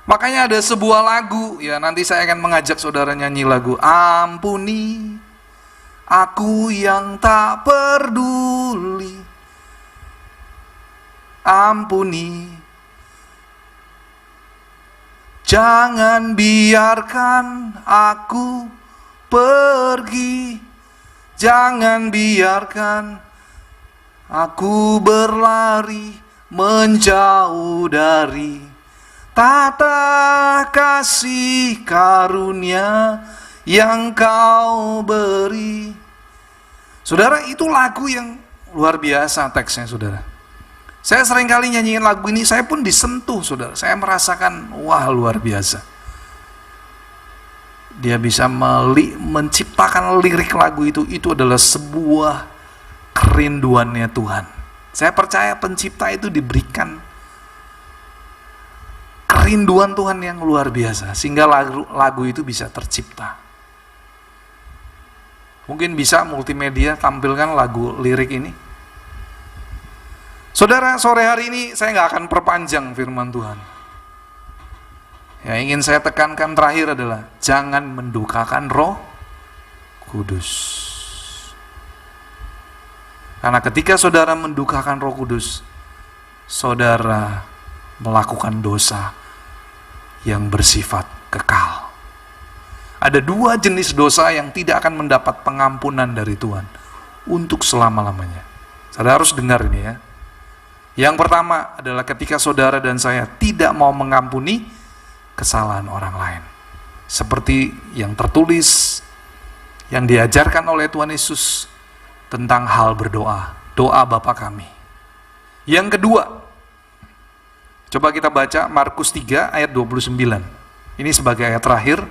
Makanya ada sebuah lagu, ya nanti saya akan mengajak saudara nyanyi lagu Ampuni aku yang tak peduli, ampuni, jangan biarkan aku pergi, jangan biarkan aku berlari menjauh dari tata kasih karunia yang kau beri. Saudara, itu lagu yang luar biasa teksnya saudara. Saya sering kali nyanyiin lagu ini, saya pun disentuh saudara. Saya merasakan, wah luar biasa. Dia bisa menciptakan lirik lagu itu adalah sebuah kerinduannya Tuhan. Saya percaya pencipta itu diberikan kerinduan Tuhan yang luar biasa, sehingga lagu itu bisa tercipta. Mungkin bisa multimedia tampilkan lagu lirik ini. Saudara, sore hari ini saya nggak akan perpanjang firman Tuhan. Yang ingin saya tekankan terakhir adalah jangan mendukakan Roh Kudus. Karena ketika saudara mendukakan Roh Kudus, saudara melakukan dosa yang bersifat kekal. Ada dua jenis dosa yang tidak akan mendapat pengampunan dari Tuhan untuk selama-lamanya. Saudara harus dengar ini ya. Yang pertama adalah ketika saudara dan saya tidak mau mengampuni kesalahan orang lain. Seperti yang tertulis, yang diajarkan oleh Tuhan Yesus tentang hal berdoa, doa Bapa kami. Yang kedua, coba kita baca Markus 3 ayat 29. Ini sebagai ayat terakhir.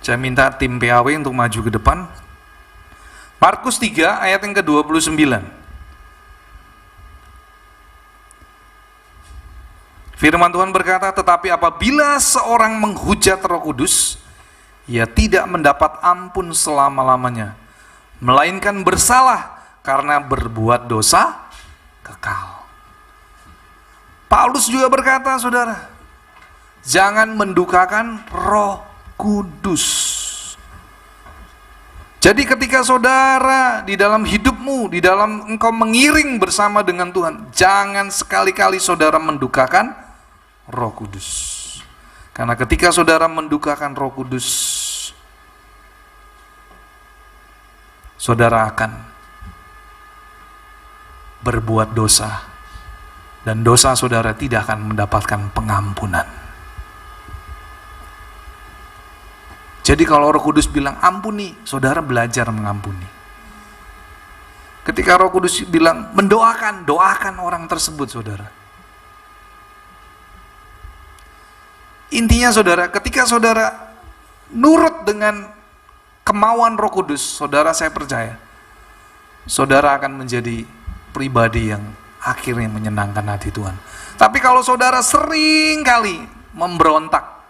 Saya minta tim PAW untuk maju ke depan. Markus 3 ayat yang ke-29. Firman Tuhan berkata, tetapi apabila seorang menghujat Roh Kudus, ia tidak mendapat ampun selama-lamanya, melainkan bersalah karena berbuat dosa kekal. Paulus juga berkata, saudara, jangan mendukakan Roh Kudus. Jadi ketika saudara di dalam hidupmu, di dalam engkau mengiring bersama dengan Tuhan, jangan sekali-kali saudara mendukakan Roh Kudus. Karena ketika saudara mendukakan Roh Kudus, saudara akan berbuat dosa. Dan dosa saudara tidak akan mendapatkan pengampunan. Jadi kalau Roh Kudus bilang ampuni, saudara belajar mengampuni. Ketika Roh Kudus bilang mendoakan, doakan orang tersebut saudara. Intinya saudara, ketika saudara nurut dengan kemauan Roh Kudus, saudara saya percaya, saudara akan menjadi pribadi yang akhirnya menyenangkan hati Tuhan. Tapi kalau saudara sering kali memberontak,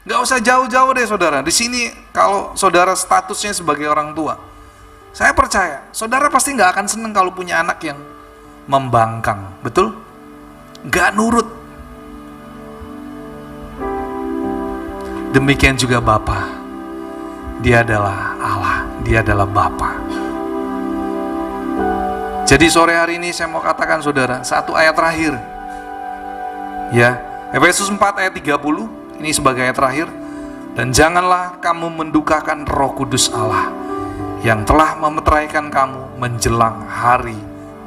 nggak usah jauh-jauh deh saudara. Di sini kalau saudara statusnya sebagai orang tua, saya percaya saudara pasti nggak akan senang kalau punya anak yang membangkang, betul? Nggak nurut. Demikian juga Bapa, Dia adalah Allah, Dia adalah Bapa. Jadi sore hari ini saya mau katakan saudara, satu ayat terakhir. Ya, Efesus 4 ayat 30, ini sebagai ayat terakhir. Dan janganlah kamu mendukakan Roh Kudus Allah yang telah memeteraikan kamu menjelang hari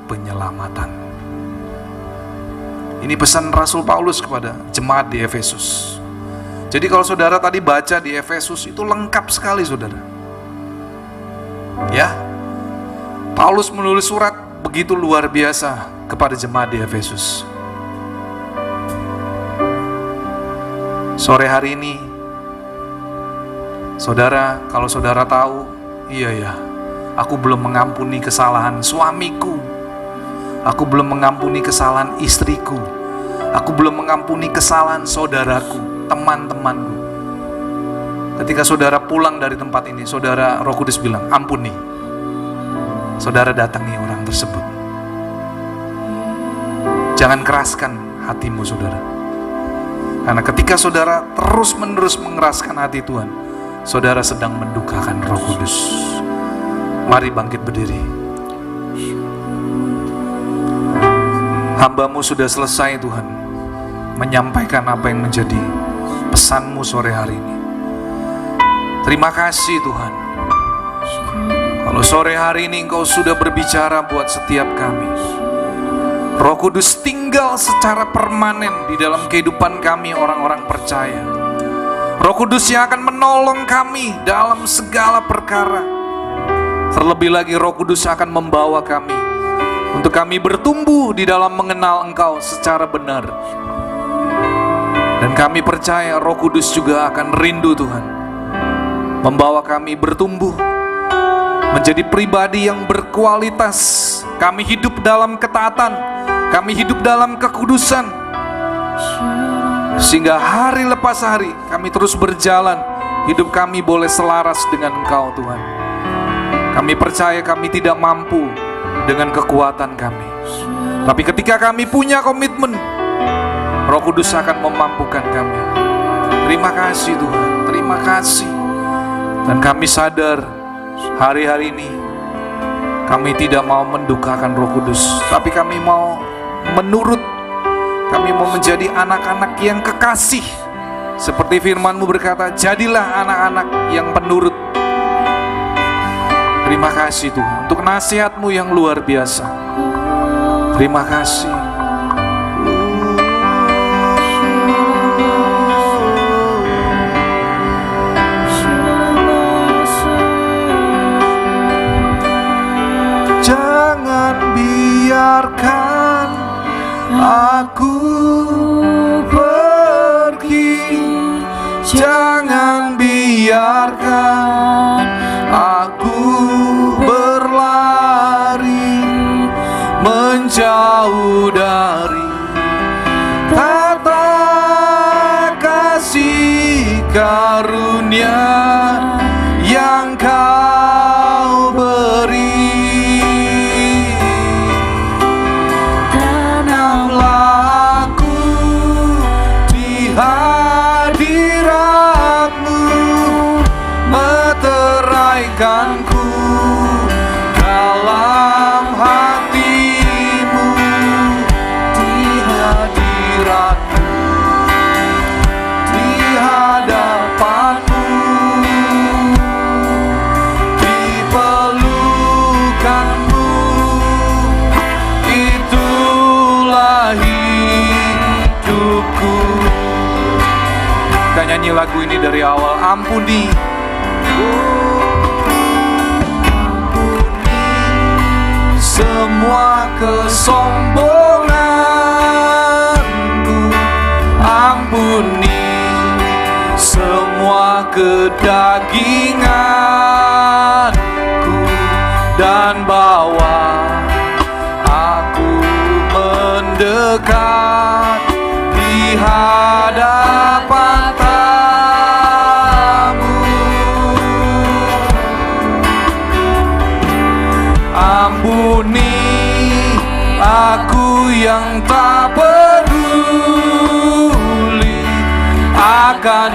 penyelamatan. Ini pesan Rasul Paulus kepada jemaat di Efesus. Jadi kalau saudara tadi baca di Efesus itu lengkap sekali saudara. Ya, Paulus menulis surat begitu luar biasa kepada jemaat di Efesus. Sore hari ini, saudara, kalau saudara tahu, iya ya, aku belum mengampuni kesalahan suamiku, aku belum mengampuni kesalahan istriku, aku belum mengampuni kesalahan saudaraku, teman-temanku. Ketika saudara pulang dari tempat ini, saudara, Roh Kudus bilang, ampuni. Saudara datangi orang tersebut. Jangan keraskan hatimu, saudara. Karena ketika saudara terus-menerus mengeraskan hati Tuhan, saudara sedang mendukakan Roh Kudus. Mari bangkit berdiri. Hamba-Mu sudah selesai, Tuhan, menyampaikan apa yang menjadi pesan-Mu sore hari ini. Terima kasih, Tuhan. Kalau sore hari ini Engkau sudah berbicara buat setiap kami. Roh Kudus tinggal secara permanen di dalam kehidupan kami orang-orang percaya. Roh Kudus yang akan menolong kami dalam segala perkara. Terlebih lagi Roh Kudus akan membawa kami untuk kami bertumbuh di dalam mengenal Engkau secara benar. Dan kami percaya Roh Kudus juga akan rindu, Tuhan, membawa kami bertumbuh menjadi pribadi yang berkualitas. Kami hidup dalam ketaatan, kami hidup dalam kekudusan, sehingga hari lepas hari kami terus berjalan. Hidup kami boleh selaras dengan Engkau, Tuhan. Kami percaya kami tidak mampu dengan kekuatan kami, tapi ketika kami punya komitmen, Roh Kudus akan memampukan kami. Terima kasih, Tuhan, terima kasih. Dan kami sadar hari-hari ini kami tidak mau mendukakan Roh Kudus, tapi kami mau menurut. Kami mau menjadi anak-anak yang kekasih. Seperti firman-Mu berkata, jadilah anak-anak yang penurut. Terima kasih, Tuhan, untuk nasihat-Mu yang luar biasa. Terima kasih. Jangan biarkan aku pergi, jangan biarkan aku berlari menjauh dari tata kasih karunia yang Kau beri. Meteraikanku dalam hati-Mu, di hadirat-Mu, di hadapan-Mu, di pelukan-Mu. Itulah hidupku. Kita nyanyi lagu ini dari awal. Ampuni, semua kesombonganku, ampuni semua kedaginganku, dan bawa aku mendekat di hadapan Tamu. Ampuni aku yang tak peduli akan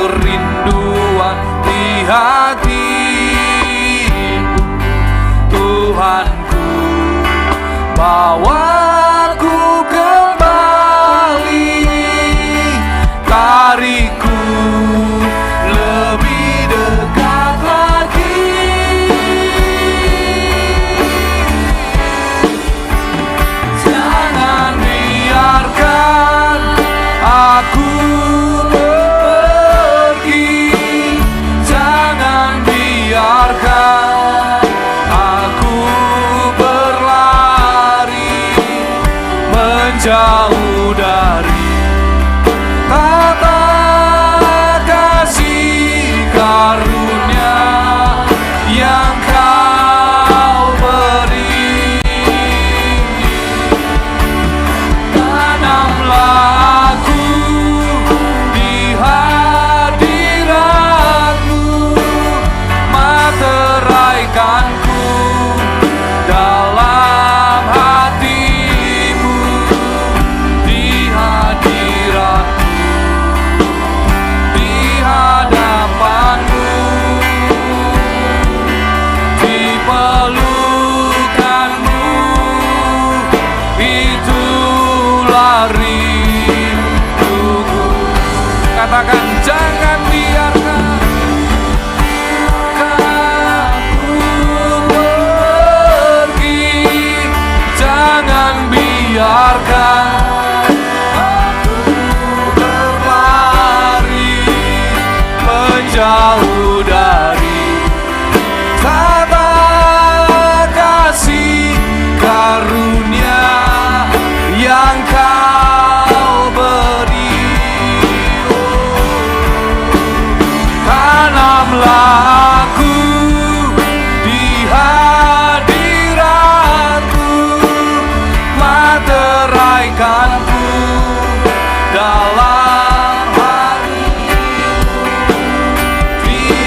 kerinduan di hatimu. Tuhanku, bawaku kembali, tariku lebih dekat lagi. Jangan biarkan aku pergi, jangan biarkan aku berlari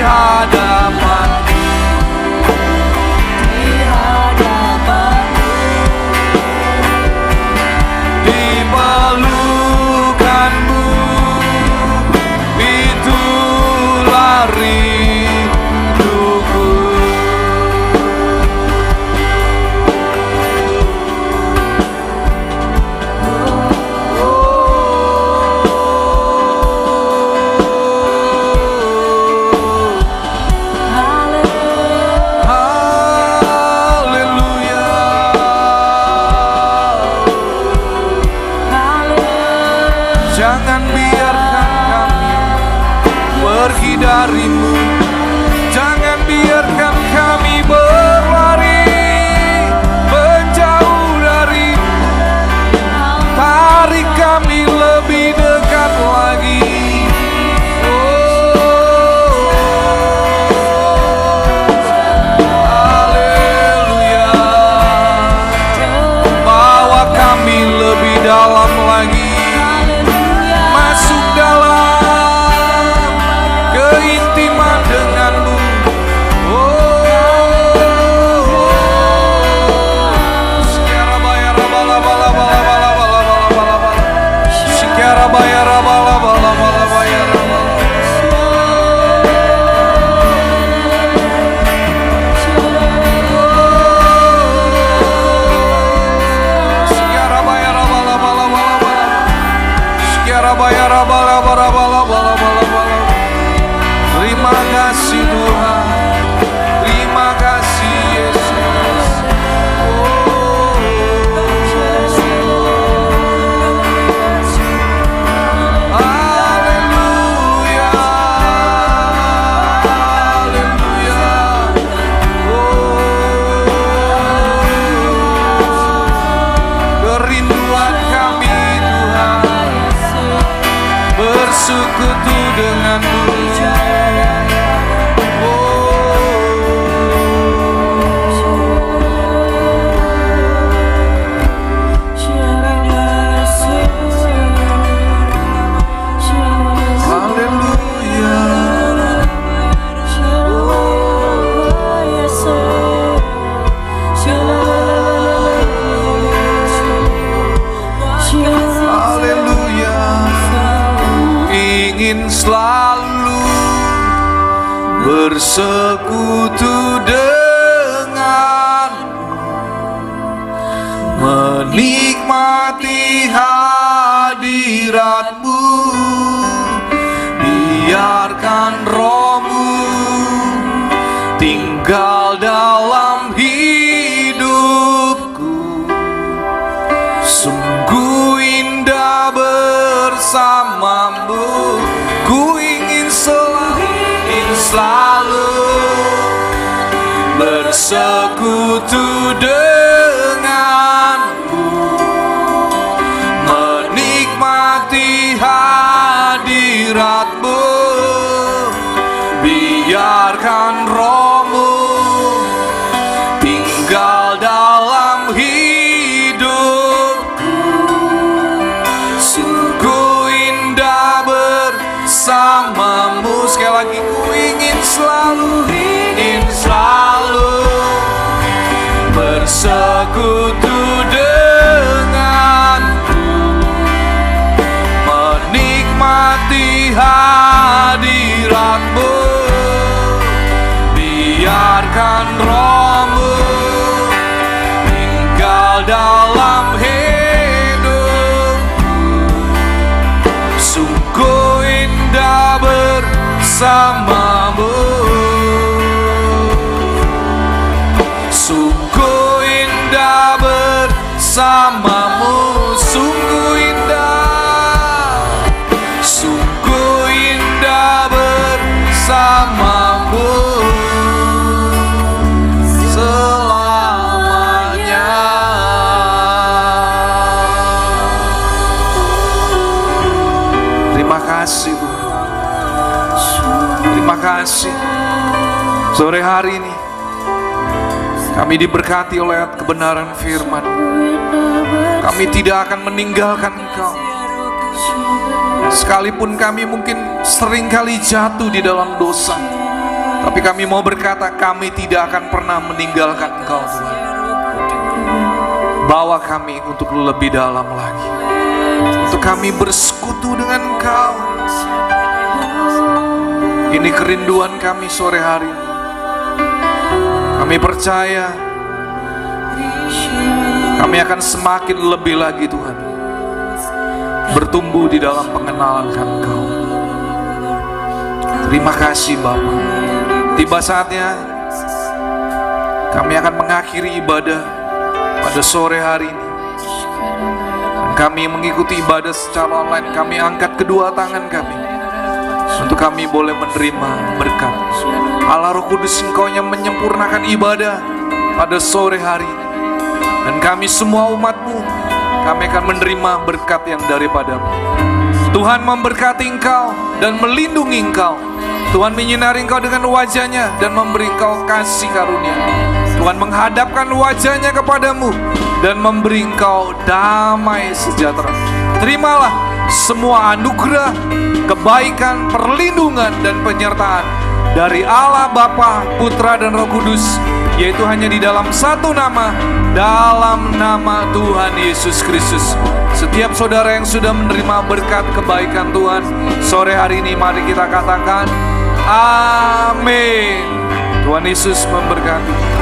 hadapanmu, di pelukanmu, itulah rinduku. Haleluya. Jangan biarkan kami pergi darimu, jangan biarkan kami berlari menjauh darimu. Tarik kami lebih dekat lagi. Haleluya. Bawa kami lebih dalam lagi, masuk dalam keintiman denganmu. Sekiara bayar bala bala bala bala bala bala bala bala. Sekiara bayar bala bala bala bayar bala. Sekiara bayar bala bala bala bala. Sekiara bayar bala bala bala bala bala bala. Terima kasih Tuhan, terima kasih Yesus. Haleluya, haleluya. Kerinduan kami Tuhan bersekutu denganmu. Haleluya. Haleluya. Ingin selalu bersekutu denganmu, menikmati hadiratmu. Biarkan rohmu tinggal dalam hidupku. Sungguh indah bersamamu. Ku ingin selalu bersekutu denganmu, menikmati hadiratmu. Biarkan rohmu tinggal dalam hidupku. Sungguh indah bersamamu. Sekali lagi, ku ingin selalu bersekutu denganmu, menikmati hadiratmu. Biarkan rohmu tinggal dalam hidupku. Sungguh indah bersamamu. Sungguh indah bersamamu. Sungguh indah bersamamu selamanya. Terima kasih Tuhan. Terima kasih. Sore hari ini kami diberkati oleh kebenaran firman. Kami tidak akan meninggalkan Engkau. Sekalipun kami mungkin sering kali jatuh di dalam dosa, Tapi kami mau berkata, kami tidak akan pernah meninggalkan Engkau Tuhan. Bawa kami untuk lebih dalam lagi, untuk kami bersekutu dengan Engkau. Ini kerinduan kami sore hari ini. Kami percaya kami akan semakin lebih lagi Tuhan, bertumbuh di dalam pengenalan Engkau. Terima kasih Bapa. Tiba saatnya kami akan mengakhiri ibadah pada sore hari ini. Dan kami mengikuti ibadah secara online. Kami angkat kedua tangan kami untuk kami boleh menerima berkat Allah Roh Kudus. Engkau yang menyempurnakan ibadah pada sore hari ini. Dan kami semua umat-Mu, kami akan menerima berkat yang daripadamu. Tuhan memberkati Engkau dan melindungi Engkau. Tuhan menyinari Engkau dengan wajah-Nya dan memberi Engkau kasih karunia. Tuhan menghadapkan wajah-Nya kepadamu dan memberi Engkau damai sejahtera. Terimalah semua anugerah, kebaikan, perlindungan, dan penyertaan dari Allah Bapa, Putra, dan Roh Kudus, yaitu hanya di dalam satu nama, dalam nama Tuhan Yesus Kristus. Setiap saudara yang sudah menerima berkat kebaikan Tuhan sore hari ini, mari kita katakan amin. Tuhan Yesus memberkati.